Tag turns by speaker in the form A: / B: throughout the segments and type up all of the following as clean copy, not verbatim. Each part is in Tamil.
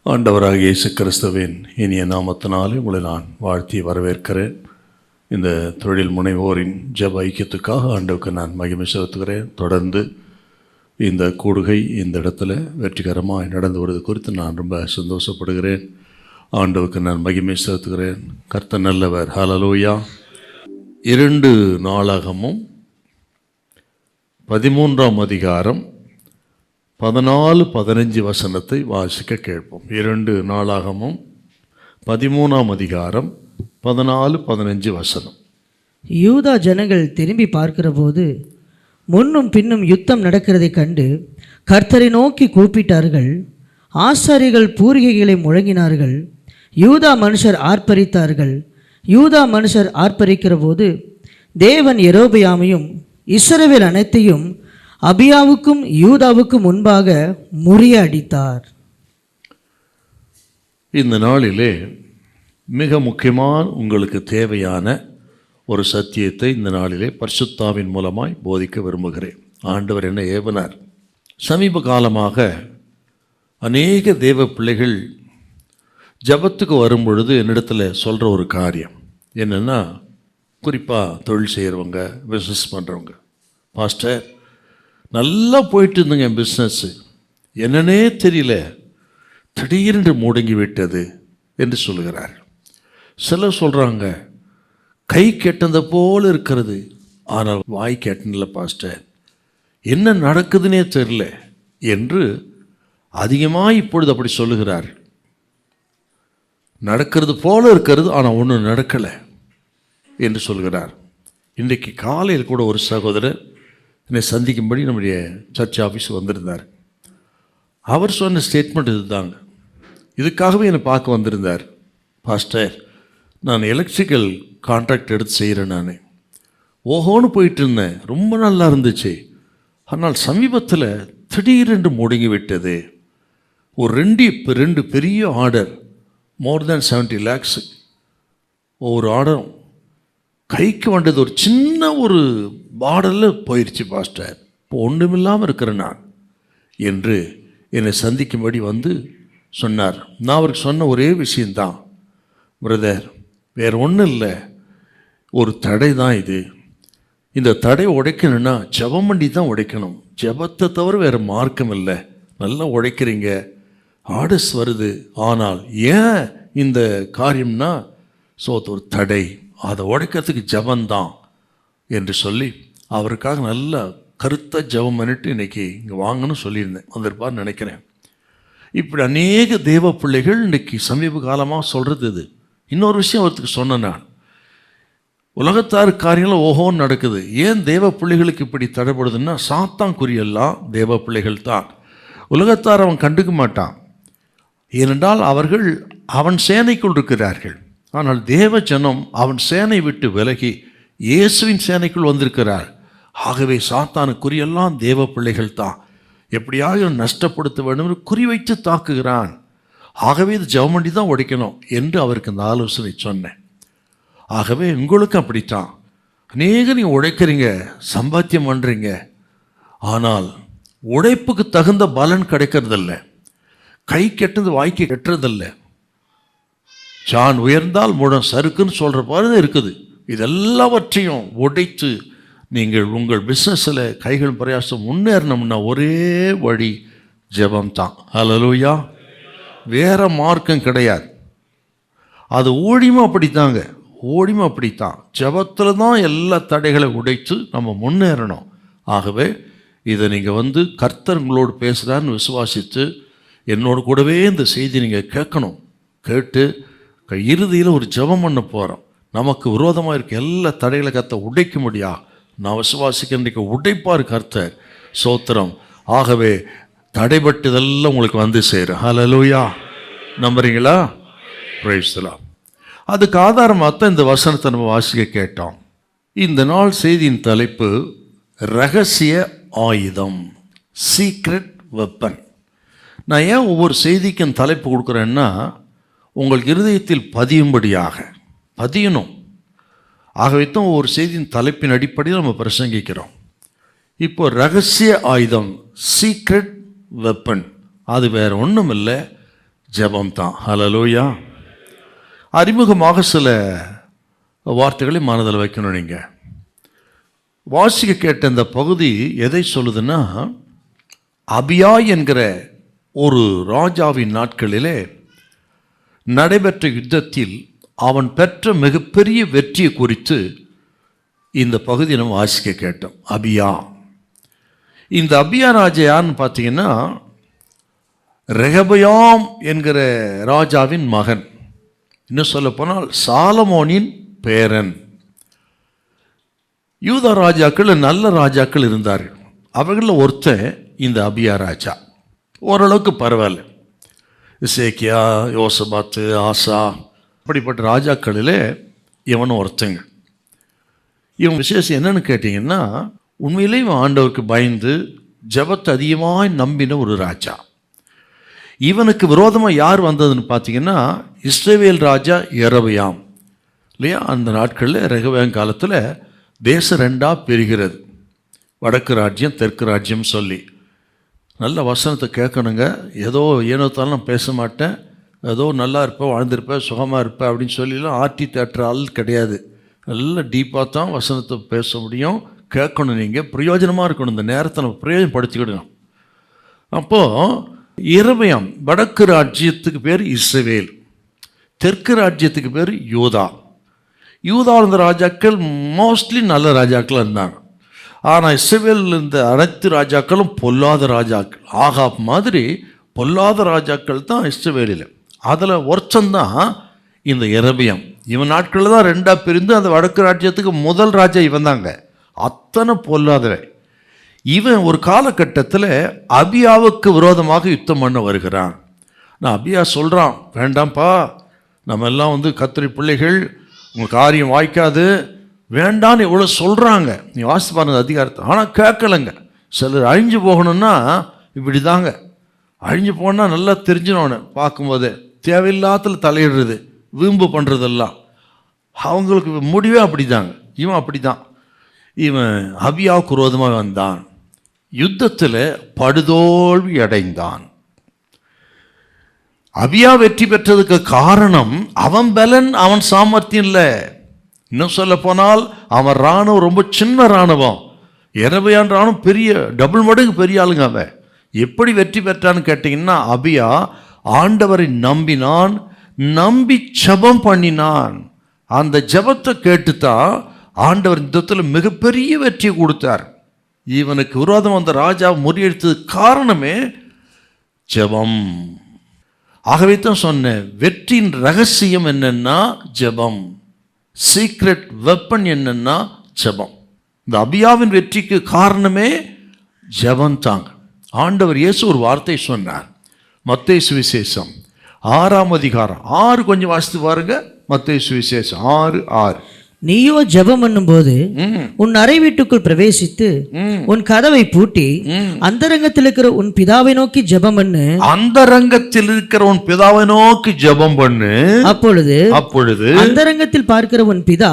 A: ஆண்டவராகிய இயேசு கிறிஸ்துவின் இனிய நாமத்தினாலே உங்களை நான் வாழ்த்தி வரவேற்கிறேன். இந்த தொழில் முனைவோரின் ஜெப ஐக்கியத்துக்காக ஆண்டவருக்கு நான் மகிமை செலுத்துகிறேன். தொடர்ந்து இந்த கூடுகை இந்த இடத்துல வெற்றிகரமாக நடந்து வருவது குறித்து நான் ரொம்ப சந்தோஷப்படுகிறேன். ஆண்டவருக்கு நான் மகிமை செலுத்துகிறேன். கர்த்தர் நல்லவர். ஹல்லேலூயா. 2 நாளாகமும் 13ஆம் அதிகாரம் 14-15 வசனத்தை வாசிக்க கேட்போம். 2 நாளாகமும் 13ஆம் அதிகாரம் 14-15 வசனம்.
B: யூதா ஜனங்கள் திரும்பி பார்க்கிற போது முன்னும் பின்னும் யுத்தம் நடக்கிறதை கண்டு கர்த்தரை நோக்கி கூப்பிட்டார்கள். ஆசாரிகள் பூரிகைகளை முழங்கினார்கள். யூதா மனுஷர் ஆர்ப்பரித்தார்கள். யூதா மனுஷர் ஆர்ப்பரிக்கிற போது தேவன் யெரொபெயாமையும் இஸ்ரவேல் அனைத்தையும் அபியாவுக்கும் யூதாவுக்கும் முன்பாக முறியடித்தார்.
A: இந்த நாளிலே மிக முக்கியமான உங்களுக்கு தேவையான ஒரு சத்தியத்தை இந்த நாளிலே பரிசுத்தாவின் மூலமாய் போதிக்க விரும்புகிறேன். ஆண்டவர் என்ன ஏவனார். சமீப காலமாக அநேக தேவ பிள்ளைகள் ஜபத்துக்கு வரும்பொழுது என்னிடத்தில் சொல்கிற ஒரு காரியம் என்னென்னா, குறிப்பாக தொழில் செய்கிறவங்க, பிஸ்னஸ் பண்ணுறவங்க, பாஸ்டர் நல்லா போயிட்டு இருந்துங்க என் பிஸ்னஸ்ஸு, என்னன்னே தெரியல, திடீரென்று முடங்கி விட்டது என்று சொல்லுகிறார். சிலர் சொல்கிறாங்க, கை கெட்டத போல் இருக்கிறது, ஆனால் வாய் கெட்டனில்ல பாஸ்டர், என்ன நடக்குதுன்னே தெரியல என்று அதிகமாக இப்பொழுது அப்படி சொல்லுகிறார். நடக்கிறது போல இருக்கிறது, ஆனால் ஒன்றும் நடக்கலை என்று சொல்கிறார். இன்றைக்கு காலையில் கூட ஒரு சகோதரர் என்னை சந்திக்கும்படி நம்முடைய சர்ச் ஆஃபீஸ் வந்திருந்தார். அவர் சொன்ன ஸ்டேட்மெண்ட் இதுதாங்க. இதுக்காகவே என்னை பார்க்க வந்திருந்தார். பாஸ்டர், நான் எலக்ட்ரிக்கல் கான்ட்ராக்ட் எடுத்து செய்கிறேன், நான் ஓஹோன்னு போயிட்டு இருந்தேன், ரொம்ப நல்லா இருந்துச்சு, ஆனால் சமீபத்தில் திடீரென்று முடங்கி விட்டது. ஒரு ரெண்டு பெரிய ஆர்டர், மோர் தேன் 70 lakhs, ஒவ்வொரு ஆர்டரும் கைக்கு வந்தது ஒரு சின்ன ஒரு பாடலில் போயிடுச்சு பாஸ்டர், இப்போ ஒன்றுமில்லாமல் இருக்கிறேன் நான் என்று என்னை சந்திக்கும்படி வந்து சொன்னார். நான் அவருக்கு சொன்ன ஒரே விஷயந்தான், பிரதர், வேறு ஒன்றும் இல்லை, ஒரு தடை தான் இது. இந்த தடை உடைக்கணும்னா ஜெபம் பண்ணி தான் உடைக்கணும், ஜெபத்தை தவிர வேறு மார்க்கம் இல்லை. நல்லா உடைக்கிறீங்க, ஆர்டர்ஸ் வருது, ஆனால் ஏன் இந்த காரியம்னா ஒரு தடை, அதை உடைக்கிறதுக்கு ஜெபந்தான் என்று சொல்லி அவருக்காக நல்ல கருத்தாக ஜெபம் பண்ணிட்டு இன்றைக்கி இங்கே வாங்கன்னு சொல்லியிருந்தேன். வந்திருப்பான்னு நினைக்கிறேன். இப்படி அநேக தேவ பிள்ளைகள் இன்றைக்கி சமீப காலமாக சொல்கிறது இது. இன்னொரு விஷயம் அவருக்கு சொன்னேன் நான், உலகத்தார் காரியங்களும் ஓஹோன்னு நடக்குது, ஏன் தேவ பிள்ளைகளுக்கு இப்படி தடைப்படுதுன்னா சாத்தான் குறியெல்லாம் தேவ பிள்ளைகள் தான். உலகத்தார் அவன் கண்டுக்க மாட்டான், ஏனென்றால் அவர்கள் அவன் சேனைக்குள் இருக்கிறார்கள். ஆனால் தேவ ஜனம் அவன் சேனை விட்டு விலகி இயேசுவின் சேனைக்குள் வந்திருக்கிறார். ஆகவே சாத்தானுக்குரியெல்லாம் தேவ பிள்ளைகள் தான். எப்படியாக நஷ்டப்படுத்த வேண்டும் என்று குறிவைத்து தாக்குகிறான். ஆகவே இது ஜெபமண்டி தான் உடைக்கணும் என்று அவருக்கு இந்த ஆலோசனை சொன்னேன். ஆகவே உங்களுக்கு அப்படித்தான், அநேக நீங்கள் உழைக்கிறீங்க, சம்பாத்தியம் பண்ணுறீங்க, ஆனால் உழைப்புக்கு தகுந்த பலன் கிடைக்கிறதில்ல. கை கெட்டது வாய்க்கு கெட்டுறதில்லை. சான் உயர்ந்தால் முழம் சறுக்குன்னு சொல்கிற பாரு இருக்குது. இதெல்லாவற்றையும் உடைத்து நீங்கள் உங்கள் பிஸ்னஸில் கைகள் பிரயாசம் முன்னேறணும்னா ஒரே வழி ஜெபம்தான். ஹல்லேலூயா. வேறு மார்க்கம் கிடையாது. அது ஊழியமும் அப்படித்தாங்க, ஊழியமும் அப்படித்தான். ஜெபத்தில் தான் எல்லா தடைகளை உடைத்து நம்ம முன்னேறணும். ஆகவே இதை நீங்கள் கர்த்தர் உங்களோடு பேசுகிறான்னு விசுவாசித்து என்னோட கூடவே இந்த செய்தி நீங்கள் கேட்கணும். கேட்டு இறுதியில் ஒரு ஜெபம் பண்ண போகிறோம். நமக்கு விரோதமாக இருக்க எல்லா தடைகளை கர்த்த உடைக்க முடியா. நான் விசுவாசிக்க இன்றைக்கு உடைப்பார் கர்த்தர். சோத்திரம். ஆகவே தடைபட்டதெல்லாம் உங்களுக்கு வந்து சேரும். ஹல்லேலூயா. நம்புறீங்களா? Praise the Lord. அதுக்கு ஆதாரமாக தான் இந்த வசனத்தை நம்ம வாசிக்க கேட்டோம். இந்த நாள் செய்தியின் தலைப்பு ரகசிய ஆயுதம், சீக்ரெட் வெப்பன். நான் ஏன் ஒவ்வொரு செய்திக்கும் தலைப்பு கொடுக்குறேன்னா, உங்கள் இருதயத்தில் பதியணும். ஆகவே தான் ஒவ்வொரு செய்தியின் தலைப்பின் அடிப்படையில் நம்ம பிரசங்கிக்கிறோம். இப்போ ரகசிய ஆயுதம், சீக்ரெட் வெப்பன், அது வேறு ஒன்றும் இல்லை, ஜெபம் தான். ஹல்லேலூயா. அறிமுகமாக சில வார்த்தைகளை மனதில் வைக்கணும். நீங்கள் வாசிக்க கேட்ட இந்த பகுதி எதை சொல்லுதுன்னா, அபியா என்கிற ஒரு ராஜாவின் நாட்களிலே நடைபெற்ற யுத்தத்தில் அவன் பெற்ற மிகப்பெரிய வெற்றியை குறித்து இந்த பகுதியை நம்ம வாசிக்க கேட்டோம். அபியா, இந்த அபியா ராஜா யாருன்னு பார்த்தீங்கன்னா, ரெகபயாம் என்கிற ராஜாவின் மகன். இன்னும் சொல்ல போனால் சாலமோனின் பேரன். யூதா ராஜாக்கள் நல்ல ராஜாக்கள் இருந்தார்கள். அவர்களில் ஒருத்தன் இந்த அபியா ராஜா. ஓரளவுக்கு பரவாயில்ல. இசேக்கியா, யோசபாத்து, ஆசா, அப்படிப்பட்ட ராஜாக்களில் இவனும் ஒருத்தங்க. இவன் விசேஷம் என்னன்னு கேட்டிங்கன்னா, உண்மையிலே இவன் ஆண்டவருக்கு பயந்து ஜெபத்தை அதிகமாக நம்பின ஒரு ராஜா. இவனுக்கு விரோதமாக யார் வந்ததுன்னு பார்த்தீங்கன்னா, இஸ்ரவேல் ராஜா யெரொபெயாம் இல்லையா. அந்த நாட்களில் ரெகபெயாம் காலத்தில் தேசம் ரெண்டாக பிரிகிறது. வடக்கு ராஜ்யம், தெற்கு ராஜ்யம் சொல்லி. நல்ல வசனத்தை கேட்கணுங்க. ஏதோ ஏனோத்தாலும் நான் பேச மாட்டேன், ஏதோ நல்லா இருப்பேன், வாழ்ந்திருப்பேன், சுகமாக இருப்பேன் அப்படின்னு சொல்லிலாம் ஆர்டி தேட்டர் ஆள் கிடையாது. நல்ல டீப்பாக தான் வசனத்தை பேச முடியும். கேட்கணும். நீங்கள் பிரயோஜனமாக இருக்கணும். இந்த நேரத்தை நம்ம பிரயோஜனப்படுத்திக்கிடணும். அப்போது யெரொபெயாம் வடக்கு ராஜ்யத்துக்கு பேர் இஸ்ரவேல், தெற்கு ராஜ்யத்துக்கு பேர் யூதா. யூதா இருந்த ராஜாக்கள் மோஸ்ட்லி நல்ல ராஜாக்கள் இருந்தாங்க. ஆனால் இஸ்ரவேல் இருந்த அனைத்து ராஜாக்களும் பொல்லாத ராஜாக்கள். ஆகாப் மாதிரி பொல்லாத ராஜாக்கள் தான் இஸ்ரவேலில். அதில் ஒருத்தந்தான் இந்த யெரொபெயாம். இவன் நாட்களில் தான் ரெண்டாக பிரிந்து அந்த வடக்கு ராஜ்யத்துக்கு முதல் ராஜா இவன் தாங்க. அத்தனை பொல்லாதவன். இவன் ஒரு காலகட்டத்தில் அபியாவுக்கு விரோதமாக யுத்தம் பண்ண வருகிறான். நான் அபியா சொல்கிறான், வேண்டாம்ப்பா, நம்ம எல்லாம் கர்த்தருடைய பிள்ளைகள், உங்கள் காரியம் வாய்க்காது, வேண்டான்னு எவ்வளோ சொல்கிறாங்க. நீ வாசித்து பாருங்க அதிகாரத்தை. ஆனால் கேட்கலைங்க. சிலர் அழிஞ்சு போகணுன்னா இப்படி தாங்க. அழிஞ்சு போனால் நல்லா தெரிஞ்சினவனு பார்க்கும்போது தேவையில்லாத தலையிடுறது, வீம்பு பண்ணுறதெல்லாம் அவங்களுக்கு முடிவே அப்படி தாங்க. இவன் அப்படி தான். இவன் அபியாவுக்கு விரோதமாக வந்தான். யுத்தத்தில் படுதோல்வி அடைந்தான். அபியா வெற்றி பெற்றதுக்கு காரணம் அவன் பலன், அவன் சாமர்த்தியம் இல்லை. இன்னும் சொல்ல போனால் அவன் இராணுவம் ரொம்ப சின்ன இராணுவம். யெரொபெயாம் இராணுவம் பெரிய, டபுள் மடங்கு பெரிய ஆளுங்க. அவன் எப்படி வெற்றி பெற்றான்னு கேட்டிங்கன்னா, அபியா ஆண்டவரை நம்பினான், நம்பி ஜெபம் பண்ணினான். அந்த ஜெபத்தை கேட்டுத்தான் ஆண்டவர் யுத்தத்தில் மிகப்பெரிய வெற்றியை கொடுத்தார். இவனுக்கு விரோதம் அந்த ராஜா முறியடித்தது காரணமே ஜெபம். ஆகவே தான் சொன்னேன், வெற்றியின் ரகசியம் என்னன்னா ஜெபம். சீக்ரெட் வெப்பன் என்னன்னா ஜெபம். இந்த அபியாவின் வெற்றிக்கு காரணமே ஜெபம் தாங்க. ஆண்டவர் இயேசு ஒரு வார்த்தை சொன்னார். மத்தேயு சுவிசேஷம் 6ஆம் அதிகாரம் 6 கொஞ்சம் வாசித்து பாருங்க. மத்தேயு சுவிசேஷம் 6:6.
B: நீயோ ஜெபம் பண்ணும்போது உன் அறை வீட்டுக்குள் பிரவேசித்து உன் கதவை பூட்டி அந்தரங்கத்தில் இருக்கிற உன் பிதாவை நோக்கி ஜெபம் பண்ணு.
A: அந்தரங்கத்தில் இருக்கிற உன் பிதாவை நோக்கி ஜெபம் பண்ணு. அப்பொழுது
B: அந்தரங்கத்தில் பார்க்கிற உன் பிதா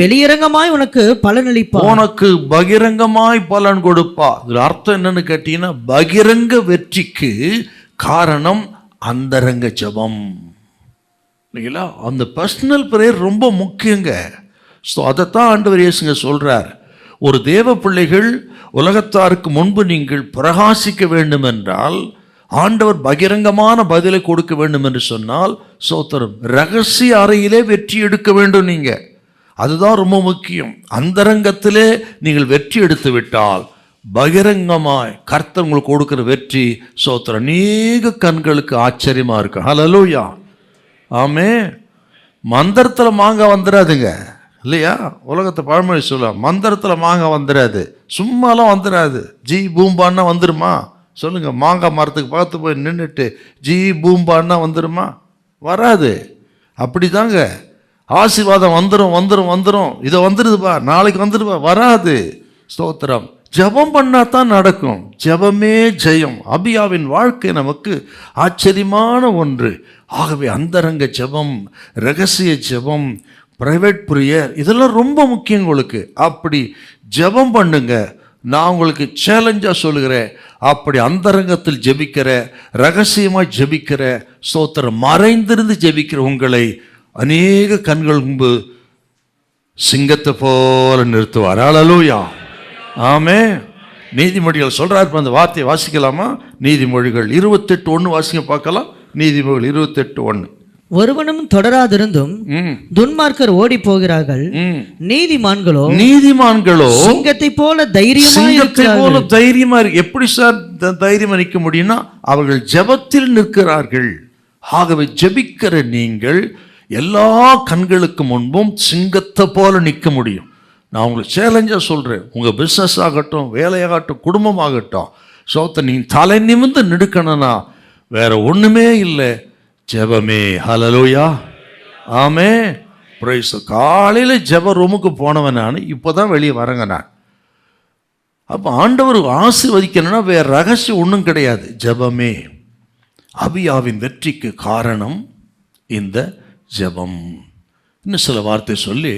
B: வெளியரங்கமாய் உனக்கு பலனளிப்பார்.
A: உனக்கு பகிரங்கமாய் பலன் கொடுப்பா. இதுல அர்த்தம் என்னன்னு கேட்டீங்கன்னா, பகிரங்க வெற்றிக்கு காரணம் அந்தரங்க ஜெபம். இல்லைங்களா? அந்த பர்சனல் பிரேயர் ரொம்ப முக்கியங்க. ஸோ அதைத்தான் ஆண்டவர் இயேசுங்க சொல்கிறார். ஒரு தேவ பிள்ளைகள் உலகத்தாருக்கு முன்பு நீங்கள் பிரகாசிக்க வேண்டும் என்றால், ஆண்டவர் பகிரங்கமான பதிலை கொடுக்க வேண்டும் என்று சொன்னால், சோத்திரம், ரகசிய அறையிலே வெற்றி எடுக்க வேண்டும். நீங்கள் அதுதான் ரொம்ப முக்கியம். அந்தரங்கத்திலே நீங்கள் வெற்றி எடுத்து விட்டால், பகிரங்கமாய் கர்த்தர் உங்களுக்கு கொடுக்குற வெற்றி சோத்திரம் அநேக கண்களுக்கு ஆச்சரியமாக இருக்கு. ஹல்லேலூயா, ஆமே. மந்திரத்தில் மாங்காய் வந்துடாதுங்க இல்லையா? உலகத்தை பழமொழி சொல்லலாம், மந்திரத்தில் மாங்காய் வந்துடாது, சும்மாலாம் வந்துடாது. ஜி பூம்பான்னா வந்துடுமா சொல்லுங்க? மாங்காய் மரத்துக்கு பார்த்து போய் நின்றுட்டு ஜி பூம்பான்னா வந்துடுமா? வராது. அப்படி தாங்க ஆசீர்வாதம் வந்துடும் வந்துடும் வந்துடும், இதை வந்துடுதுப்பா, நாளைக்கு வந்துடுப்பா, வராது. ஸ்தோத்திரம். ஜெபம் பண்ணா தான் நடக்கும். ஜெபமே ஜெயம். அபியாவின் வாழ்க்கை நமக்கு ஆச்சரியமான ஒன்று. ஆகவே அந்தரங்க ஜெபம், ரகசிய ஜெபம், பிரைவேட் ப்ரேயர், இதெல்லாம் ரொம்ப முக்கியம் உங்களுக்கு. அப்படி ஜெபம் பண்ணுங்க. நான் உங்களுக்கு சேலஞ்சாக சொல்லுகிறேன், அப்படி அந்தரங்கத்தில் ஜெபிக்கிற, ரகசியமாய் ஜெபிக்கிற, ஸ்தோத்திரம், மறைந்திருந்து ஜெபிக்கிற உங்களை அநேக கண்கள் முன்பு சிங்கத்தை போல நிறுத்துவார். ஹல்லேலூயா, ஆமென். நீதிமொழிகள் சொல்றாரு, அந்த வார்த்தையை வாசிக்கலாமா? நீதிமொழிகள் 28:1 வாசிக்க பார்க்கலாம். நீதிமொழிகள் 28:1.
B: ஒருவனும் தொடராதிருந்தும் துன்மார்க்கர் ஓடி போகிறார்கள், நீதிமான்களோ சிங்கத்தை போல
A: தைரியமா இருக்கு. எப்படி சார் தைரியமா நிற்க முடியும்னா, அவர்கள் ஜெபத்தில் நிற்கிறார்கள். ஆகவே ஜெபிக்கிற நீங்கள் எல்லா கண்களுக்கு முன்பும் சிங்கத்தை போல நிற்க முடியும். நான் உங்களுக்கு சேலஞ்சா சொல்றேன், உங்க பிசினஸ் ஆகட்டும், வேலையாகட்டும், குடும்பமாகட்டும், நீங்க தலை நிமிர்ந்து நிற்கணும்னா வேற ஒண்ணுமே இல்லை, ஜெபமே. ஹல்லேலூயா, ஆமென். பிரைஸ். காலையில ஜெப ரூமுக்கு போனவன் நான், இப்போதான் வெளியே வரேங்க நான். அப்போ ஆண்டவர் ஆசீர்வதிக்கணும்னா வேற ரகசியம் ஒன்றும் கிடையாது, ஜெபமே. அபியாவின் வெற்றிக்கு காரணம் இந்த ஜெபம். இன்னும் சில வார்த்தை சொல்லி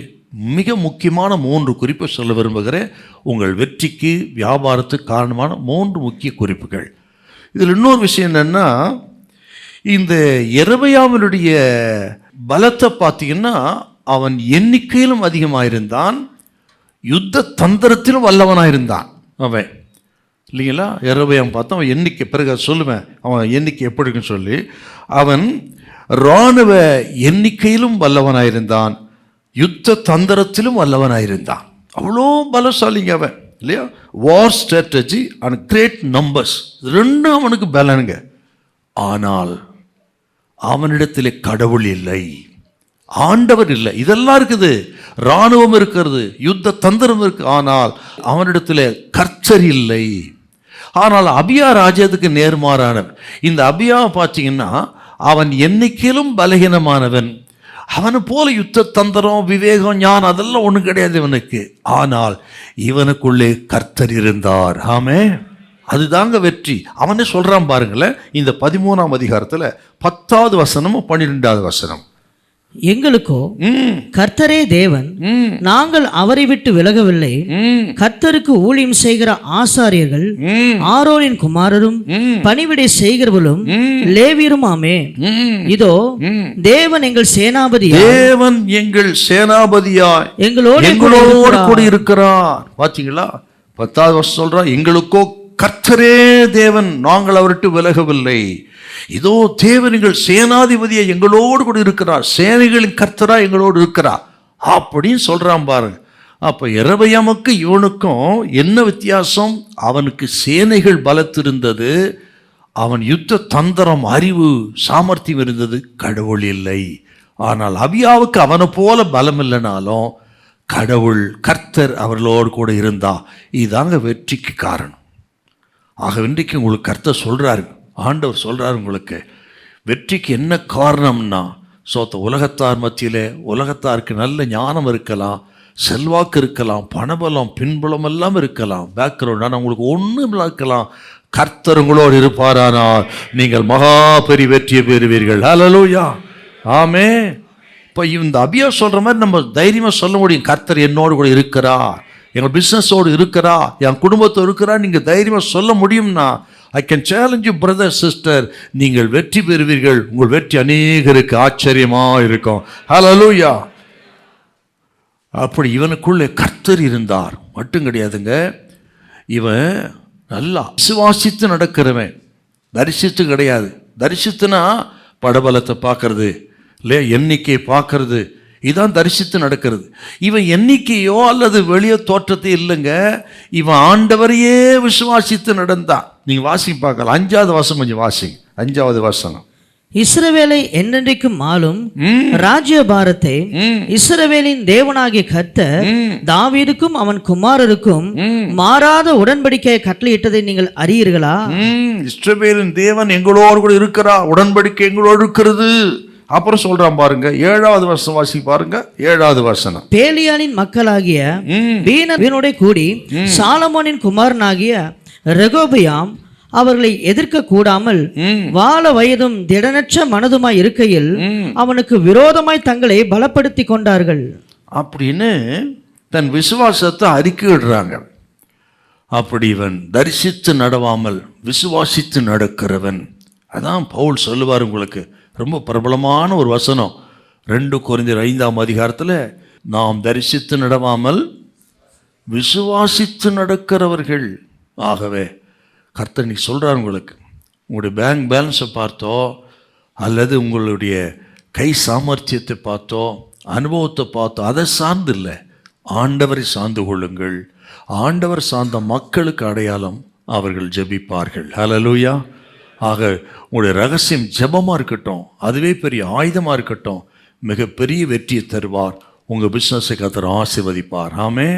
A: மிக முக்கியமான 3 குறிப்பை சொல்ல விரும்புகிறேன். உங்கள் வெற்றிக்கு, வியாபாரத்துக்கு காரணமான 3 முக்கிய குறிப்புகள். இதில் இன்னொரு விஷயம் என்னன்னா, இந்த எரபயாவினுடைய பலத்தை பார்த்தீங்கன்னா, அவன் எண்ணிக்கையிலும் அதிகமாயிருந்தான், யுத்த தந்திரத்திலும் வல்லவனாயிருந்தான் அவன், இல்லைங்களா? எரபயாம் பார்த்தா அவன் எண்ணிக்கை, பிறகு சொல்லுவேன் அவன் எண்ணிக்கை எப்படி இருக்குன்னு சொல்லி. அவன் இராணுவ எண்ணிக்கையிலும் வல்லவனாயிருந்தான், யுத்த தந்திரத்திலும் வல்லவனாயிருந்தான். அவ்வளோ பலசாலிங்க அவன், இல்லையா? வார் ஸ்ட்ராட்டஜி அண்ட் கிரேட் நம்பர்ஸ், ரெண்டும் அவனுக்கு பலனுங்க. ஆனால் அவனிடத்தில் கடவுள் இல்லை, ஆண்டவர் இல்லை. இதெல்லாம் இருக்குது, இராணுவம் இருக்கிறது, யுத்த தந்திரம் இருக்கு, ஆனால் அவனிடத்தில் கர்த்தர் இல்லை. ஆனால் அபியா ராஜ்யத்துக்கு நேர்மாறானவன். இந்த அபியா பார்த்தீங்கன்னா, அவன் எண்ணிக்கையிலும் பலகீனமானவன். அவனை போல யுத்த தந்திரம், விவேகம், ஞானம் அதெல்லாம் ஒன்றும் கிடையாது இவனுக்கு. ஆனால் இவனுக்குள்ளே கர்த்தர் இருந்தார். ஆமென். அதுதாங்க வெற்றி. அவனே சொல்றான் பாருங்களேன், இந்த 13ஆம் அதிகாரத்தில் 10வது வசனமும் 12வது வசனம்.
B: எங்களுக்கோ கர்த்தரே தேவன், நாங்கள் அவரை விட்டு விலகவில்லை. கர்த்தருக்கு ஊழியம் செய்கிற ஆசாரியர்கள் ஆரோனின் குமாரரும் பணிவிடை செய்கிறவர்களும் லேவியருமாமே. இதோ தேவன் எங்கள் சேனாபதியாய்,
A: தேவன் எங்கள் சேனாபதியாய் எங்களோடு கூட இருக்கிறார். பாத்தீங்களா? 10வது வருஷம் சொல்றான், எங்களுக்கோ கர்த்தரே தேவன், நாங்கள் அவர்கிட்ட விலகவில்லை. இதோ தேவன் எங்கள் சேனாதிபதியை எங்களோடு கூட இருக்கிறார், சேனைகளின் கர்த்தரா எங்களோடு இருக்கிறார் அப்படின்னு சொல்றான் பாருங்க. அப்ப எரபயாமுக்கு இவனுக்கும் என்ன வித்தியாசம்? அவனுக்கு சேனைகள் பலத்திருந்தது, அவன் யுத்த தந்திரம், அறிவு, சாமர்த்தியம் இருந்தது, கடவுள் இல்லை. ஆனால் அபியாவுக்கு அவனை போல பலம் இல்லைனாலும் கடவுள், கர்த்தர் அவர்களோடு கூட இருந்தா. இதுதாங்க வெற்றிக்கு காரணம். ஆக இன்றைக்கு உங்களுக்கு கர்த்தர் சொல்றாரு, ஆண்டவர் சொல்றாரு, உங்களுக்கு வெற்றிக்கு என்ன காரணம்னா, உலகத்தார் மத்தியில் உலகத்தாருக்கு நல்ல ஞானம் இருக்கலாம், செல்வாக்கு இருக்கலாம், பணபலம், பின்புலம் எல்லாம் இருக்கலாம், பேக்ரவுண்ட், ஆனால் உங்களுக்கு ஒன்றும் இருக்கலாம், கர்த்தர் உங்களோடு இருப்பாரானால் நீங்கள் மகா பெரிய வெற்றியை பெறுவீர்கள். ஹல்லேலூயா, ஆமென். இப்போ இந்த அபியா சொல்ற மாதிரி நம்ம தைரியமாக சொல்ல முடியும், கர்த்தர் என்னோடு கூட இருக்கிறார், எங்கள் பிஸ்னஸோடு இருக்கிறா, என் குடும்பத்தோடு இருக்கிறா, நீங்கள் தைரியமாக சொல்ல முடியும்னா, I can challenge you brother sister, நீங்கள் வெற்றி பெறுவீர்கள். உங்கள் வெற்றி அநேகருக்கு ஆச்சரியமாக இருக்கும். ஹல்லேலூயா. அப்படி இவனுக்குள்ளே கர்த்தர் இருந்தார் மட்டும் கிடையாதுங்க, இவன் நல்லா விசுவாசித்து நடக்கிறவன், தரிசித்து கிடையாது. தரிசித்துனா படபலத்தை பார்க்கறது இல்லையா, எண்ணிக்கையை பார்க்கறது, இதான் தரிசித்து நடக்கிறது. இவன் எண்ணிக்கையோ அல்லது வெளிய தோற்றத்தை இல்லைங்க, இவன் ஆண்டவரையே விசுவாசித்து நடந்தான். நீங்க வாசி பார்க்கலாம், 5வது வசனம் கொஞ்சம் வாசிங்க. 5வது வசனம்.
B: இஸ்ரவேலை என்னென்றைக்கும் ஆளும் ராஜ்யபாரத்தை இஸ்ரவேலின் தேவனாகிய கர்த்தர் தாவீதுக்கும் அவன் குமாரருக்கும் மாறாத உடன்படிக்கையை கட்டளையிட்டதை நீங்கள் அறியீர்களா?
A: இஸ்ரவேலின் தேவன் எங்களோடு கூட இருக்கிறா, உடன்படிக்கை எங்களோடு இருக்கிறது. அப்புறம் சொல்றான் பாருங்க, 7வது வசனம் வாசி பாருங்க. 7வது வசனம்.
B: பேலியானின் மக்களாகிய வீணோட கூடி சாலமோனின் குமாரனாகிய ரெகோபயாம் அவர்களை எதிர்க்க கூடாமல் வாழ வயதும் திடனற்ற மனதுமாய் இருக்கையில் அவனுக்கு விரோதமாய் தங்களை பலப்படுத்தி கொண்டார்கள்
A: அப்படின்னு தன் விசுவாசத்தை அறிக்கையிடுறாங்க. அப்படி இவன் தரிசித்து நடவாமல் விசுவாசித்து நடக்கிறவன். அதான் பவுல் சொல்லுவார். உங்களுக்கு ரொம்ப பிரபலமான ஒரு வசனம் 2 கொரிந்தியர் 5ஆம் அதிகாரத்தில், நாம் தரிசித்து நடவாமல் விசுவாசித்து நடக்கிறவர்கள். ஆகவே கர்த்தர் நீ சொல்கிறார், உங்களுக்கு உங்களுடைய பேங்க் பேலன்ஸை பார்த்தோ அல்லது உங்களுடைய கை சாமர்த்தியத்தை பார்த்தோ அனுபவத்தை பார்த்தோ அதை சார்ந்து இல்லை, ஆண்டவரை சார்ந்து கொள்ளுங்கள். ஆண்டவர் சார்ந்த மக்களுக்கு அடையாளம் அவர்கள் ஜெபிப்பார்கள். ஹல்லேலூயா. ஆக உங்களுடைய ரகசியம் ஜெபமாக இருக்கட்டும், அதுவே பெரிய ஆயுதமாக இருக்கட்டும், மிகப்பெரிய வெற்றியை தருவார். உங்கள் பிஸ்னஸை கர்த்தர் ஆசீர்வதிப்பார். ஆமே.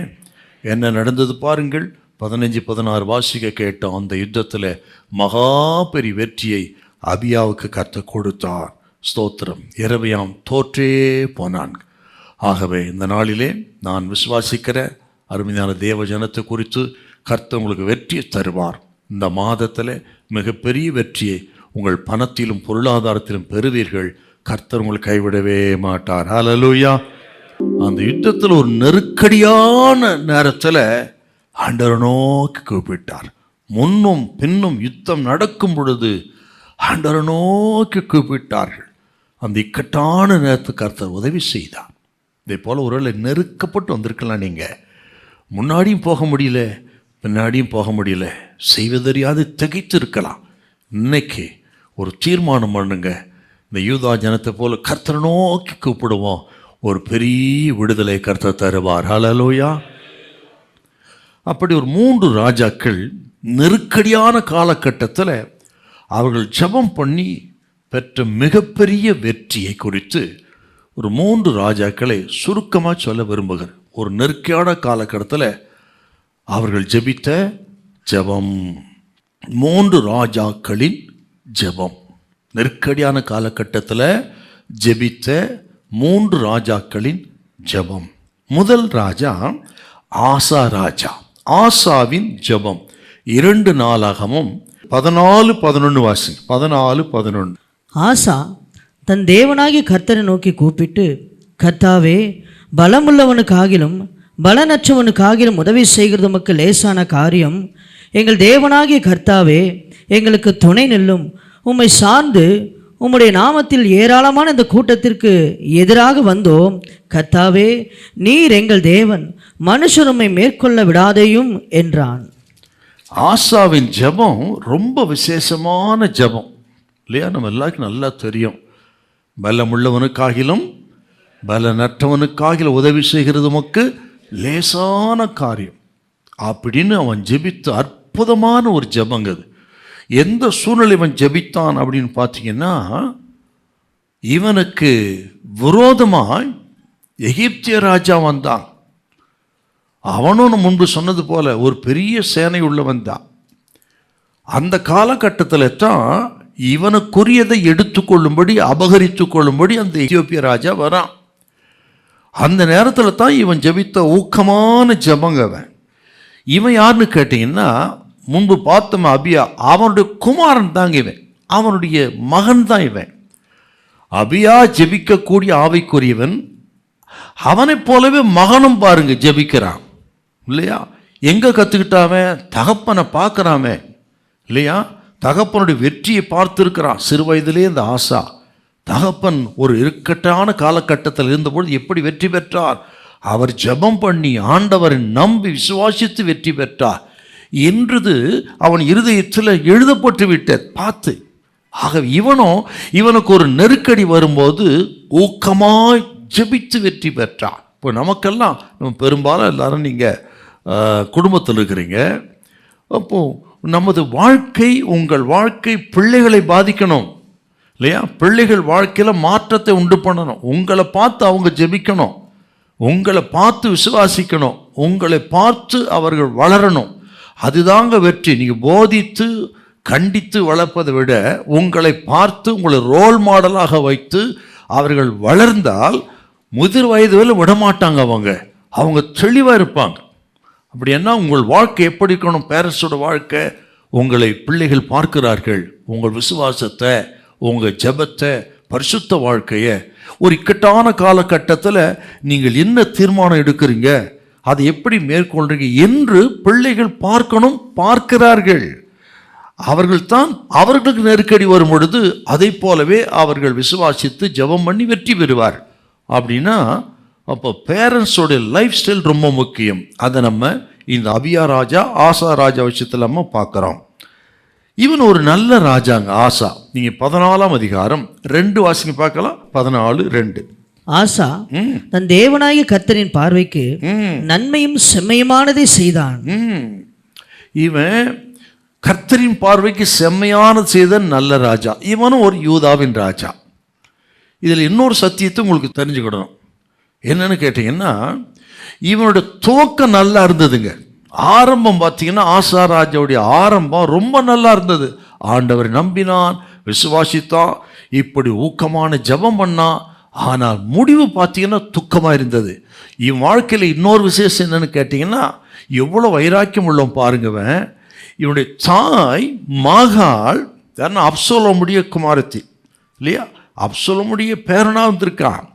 A: என்ன நடந்தது பாருங்கள். 15-16 வாசிக்க கேட்டோம். அந்த யுத்தத்தில் மகா பெரிய வெற்றியை அபியாவுக்கு கர்த்தர் கொடுத்தார். ஸ்தோத்திரம். எரபியாம் தோற்றே போனான். ஆகவே இந்த நாளிலே நான் விசுவாசிக்கிற அருமையான தேவ ஜனத்தை குறித்து கர்த்தர் உங்களுக்கு வெற்றியை தருவார். இந்த மாதத்தில் மிகப்பெரிய வெற்றியை உங்கள் பணத்திலும் பொருளாதாரத்திலும் பெறுவீர்கள். கர்த்தர் உங்களை கைவிடவே மாட்டார். ஹல்லேலூயா. அந்த யுத்தத்தில் ஒரு நெருக்கடியான நேரத்தில் ஆண்டவரை நோக்கி கூப்பிட்டார். முன்னும் பின்னும் யுத்தம் நடக்கும் பொழுது ஆண்டவரை நோக்கி கூப்பிட்டார்கள். அந்த இக்கட்டான நேரத்துக்கு கர்த்தர் உதவி செய்தார். இதே போல் ஒருவேளை நெருக்கப்பட்டு வந்திருக்கலாம். நீங்கள் முன்னாடியும் போக முடியல, பின்னாடியும் போக முடியல, செய்வதறியாது திகைத்து இருக்கலாம். இன்னைக்கு ஒரு தீர்மானம் பண்ணுங்க. இந்த யூதா ஜனத்தை போல கர்த்தரை நோக்கி கூப்பிடுவோம். ஒரு பெரிய விடுதலை கர்த்தர் தருவார். ஹல்லேலூயா. அப்படி ஒரு 3 ராஜாக்கள் நெருக்கடியான காலகட்டத்தில் அவர்கள் ஜெபம் பண்ணி பெற்ற மிகப்பெரிய வெற்றியை குறித்து ஒரு 3 ராஜாக்களை சுருக்கமாக சொல்ல விரும்புகிறேன். ஒரு நெருக்கடியான காலகட்டத்தில் அவர்கள் ஜெபித்த ஜெபம். 3 ராஜாக்களின் ஜெபம். நெருக்கடியான காலகட்டத்தில் ஜெபித்த 3 ராஜாக்களின் ஜெபம். முதல் ராஜா ஆசா ராஜா. ஆசாவின் ஜெபம் 2 நாளாகமும் 14-11 வாசி. 14-11.
B: ஆசா தன் தேவனாகிய கர்த்தரை நோக்கி கூப்பிட்டு, கர்த்தாவே, பலமுள்ளவனுக்காகிலும் பலனற்றவனுக்காகிலும் உதவி செய்கிறது உமக்கு லேசான காரியம். எங்கள் தேவனாகிய கர்த்தாவே, எங்களுக்கு துணை நில்லும். உம்மை சார்ந்து உம்முடைய நாமத்தில் ஏராளமான இந்த கூட்டத்திற்கு எதிராக வந்தோம். கர்த்தாவே, நீர் எங்கள் தேவன், மனுஷர் உம்மை மேற்கொள்ள விடாதேயும் என்றான்.
A: ஆசாவின் ஜெபம் ரொம்ப விசேஷமான ஜெபம் இல்லையா? நம்ம எல்லாருக்கும் நல்லா தெரியும். பலமுள்ளவனுக்காகிலும் பலனற்றவனுக்காகிலும் உதவி செய்கிறது உமக்கு லேசான காரியம் அப்படின்னு அவன் ஜெபித்த அற்புதமான ஒரு ஜெபங்க அது. எந்த சூழ்நிலை இவன் ஜெபித்தான் அப்படின்னு பார்த்தீங்கன்னா, இவனுக்கு விரோதமாய் எகிப்திய ராஜா வந்தான். அவனும் முன்பு சொன்னது போல ஒரு பெரிய சேனை உள்ளவன் தான். அந்த காலகட்டத்தில் தான் இவனுக்குரியதை எடுத்துக்கொள்ளும்படி அபகரித்து கொள்ளும்படி அந்த எத்தியோப்பிய ராஜா வரான். அந்த நேரத்தில் தான் இவன் ஜெபித்த ஊக்கமான ஜெபங்க. இவன் யாருன்னு கேட்டிங்கன்னா, முன்பு பார்த்தோம் அபியா, அவனுடைய குமாரன் தாங்க இவன், அவனுடைய மகன் தான் இவன். அபியா ஜெபிக்கக்கூடிய ஆவிக்குரியவன், அவனைப் போலவே மகனும் பாருங்க ஜெபிக்கிறான் இல்லையா? எங்கே கற்றுக்கிட்டாவன்? தகப்பனை பார்க்குறாமே இல்லையா? தகப்பனுடைய வெற்றியை பார்த்துருக்கிறான் சிறு வயதிலே. இந்த ஆசா தகப்பன் ஒரு இக்கட்டான காலகட்டத்தில் இருந்தபொழுது எப்படி வெற்றி பெற்றார்? அவர் ஜெபம் பண்ணி ஆண்டவரை நம்பி விசுவாசித்து வெற்றி பெற்றார் என்றது அவன் இருதயத்தில் எழுதப்பட்டு விட்டது பார்த்து. ஆக இவனுக்கு ஒரு நெருக்கடி வரும்போது ஊக்கமாய் ஜெபித்து வெற்றி பெற்றான். இப்போ நமக்கெல்லாம் நம்ம பெரும்பாலும் எல்லாரும் நீங்கள் குடும்பத்தில் இருக்கிறீங்க. அப்போது நமது வாழ்க்கை, உங்கள் வாழ்க்கை பிள்ளைகளை பாதிக்கணும் இல்லையா? பிள்ளைகள் வாழ்க்கையில் மாற்றத்தை உண்டு பண்ணணும். உங்களை பார்த்து அவங்க ஜெபிக்கணும், உங்களை பார்த்து விசுவாசிக்கணும், உங்களை பார்த்து அவர்கள் வளரணும். அதுதாங்க வெற்றி. நீங்கள் போதித்து கண்டித்து வளர்ப்பதை விட உங்களை பார்த்து உங்களை ரோல் மாடலாக வைத்து அவர்கள் வளர்ந்தால் முதிர் வயதுல விடமாட்டாங்க. அவங்க தெளிவாக இருப்பாங்க. அப்படி என்ன உங்கள் வாழ்க்கை எப்படி இருக்கணும்? பேரண்ட்ஸோட வாழ்க்கை, உங்களை பிள்ளைகள் பார்க்கிறார்கள், உங்கள் விசுவாசத்தை, உங்கள் ஜெபத்தை, பரிசுத்த வாழ்க்கையை. ஒரு இக்கட்டான காலகட்டத்தில் நீங்கள் என்ன தீர்மானம் எடுக்கிறீங்க அதை எப்படி மேற்கொள்றீங்க என்று பிள்ளைகள் பார்க்கணும், பார்க்கிறார்கள். அவர்கள்தான் அவர்களுக்கு நெருக்கடி வரும் பொழுது அதை போலவே அவர்கள் விசுவாசித்து ஜெபம் பண்ணி வெற்றி பெறுவார். அப்படின்னா அப்போ பேரண்ட்ஸோடைய லைஃப் ஸ்டைல் ரொம்ப முக்கியம். அதை நம்ம இந்த அபியா ராஜா, ஆசா ராஜா விஷயத்தில் நம்ம பார்க்குறோம். இவன் ஒரு நல்ல ராஜாங்க ஆசா. நீங்கள் 14ஆம் அதிகாரம் 2 வாசிங்க பார்க்கலாம். 14:2.
B: ஆசா தன் தேவனாகிய கர்த்தரின் பார்வைக்கு நன்மையும் செம்மையுமானதை செய்தான்.
A: இவன் கர்த்தரின் பார்வைக்கு செம்மையானது செய்த நல்ல ராஜா. இவனும் ஒரு யூதாவின் ராஜா. இதில் இன்னொரு சத்தியத்தை உங்களுக்கு தெரிஞ்சுக்கிடணும். என்னன்னு கேட்டிங்கன்னா, இவனுடைய துவக்கம் நல்லா இருந்ததுங்க. ஆரம்பம் பார்த்தீங்கன்னா ஆசா ராஜாவுடைய ஆரம்பம் ரொம்ப நல்லா இருந்தது. ஆண்டவரை நம்பினான், விசுவாசித்தான், இப்படி ஊக்கமான ஜெபம் பண்ணான். ஆனால் முடிவு பார்த்தீங்கன்னா துக்கமாக இருந்தது. இவன் வாழ்க்கையில் இன்னொரு விசேஷம் என்னன்னு கேட்டிங்கன்னா, எவ்வளோ வைராக்கியம் உள்ளவன் பாருங்கவன். இவனுடைய தாய் மாகாள் யாருன்னா அப்சலோமுடைய குமாரத்தி இல்லையா, அப்சலோமுடைய பேரனா வந்திருக்கான்.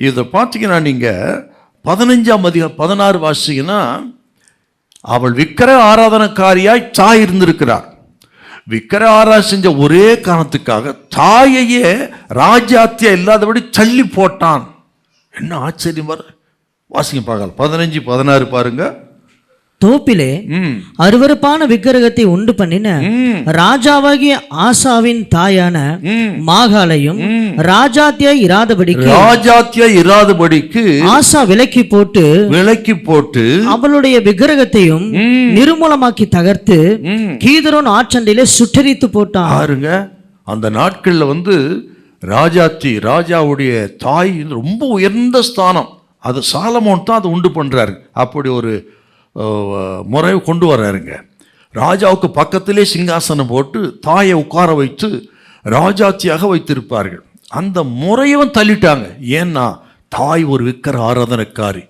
A: இதை பார்த்தீங்கன்னா நீங்கள் 15ஆம் அதிகாரம் 16 வாசிங்கன்னா, அவள் விக்கிர ஆராதனைக்காரியாய் தாய் இருந்திருக்கிறார். விக்கிர ஆராதனை செஞ்ச ஒரே காரணத்துக்காக தாயையே ராஜாத்தியா இல்லாதபடி தள்ளி போட்டான். என்ன ஆச்சரியம் வர வாசிங்க பார்க்கலாம். 15-16 பாருங்க.
B: தோப்பிலே அருவருப்பான விக்கிரகத்தை உண்டு பண்ணின ராஜாவாகிய ஆசாவின் தாயான மாகாளையும் ராஜாத்தியாய் இராதபடிக்கு ஆசா விலக்கி போட்டு அவளுடைய விக்கிரகத்தையும் நிர்மூலமாக்கி தகர்த்து கீதரோன் ஆற்றண்டிலே சுட்டரித்து போட்டான்.
A: பாருங்க, அந்த நாட்கள்ல ராஜாவுடைய தாய் ரொம்ப உயர்ந்த ஸ்தானம். அது சாலமோன் தான் அதை உண்டு பண்றாரு. அப்படி ஒரு முறை கொண்டு வர்றாருங்க. ராஜாவுக்கு பக்கத்திலே சிங்காசனம் போட்டு தாயை உட்கார வைத்து ராஜாத்தியாக வைத்திருப்பார்கள். அந்த முறையவன் தள்ளிட்டாங்க. ஏன்னா தாய் ஒரு விக்கிர ஆராதனைக்காரி.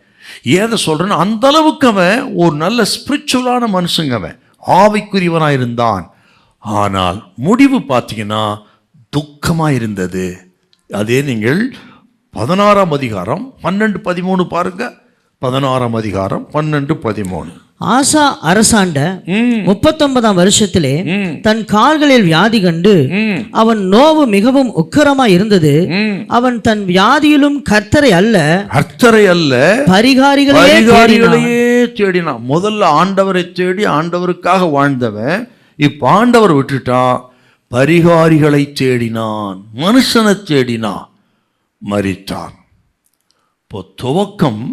A: ஏதை சொல்றேன்னா, அந்த அளவுக்கு அவன் ஒரு நல்ல ஸ்பிரிச்சுவலான மனுஷங்க, அவன் ஆவிக்குரியவனாக இருந்தான். ஆனால் முடிவு பார்த்தீங்கன்னா துக்கமாக இருந்தது. அதே நீங்கள் 16ஆம் அதிகாரம் 12-13 பாருங்க. 16ஆம் அதிகாரம் 12-13.
B: ஆசா அரசாண்ட 39ஆம் வருஷத்திலே தன் கால்களில் வியாதி கண்டு அவன் நோவு மிகவும் உக்கிரமாய் இருந்தது. அவன் தன் வியாதியிலும் கர்த்தரை அல்ல பரிகாரிகளையே
A: தேடினான். முதல்ல ஆண்டவரை தேடி ஆண்டவருக்காக வாழ்ந்தவன் இப்ப ஆண்டவர் விட்டுட்டான், பரிகாரிகளை தேடினான், மனுஷனை தேடினான், மரித்தான். இப்போ துவக்கம்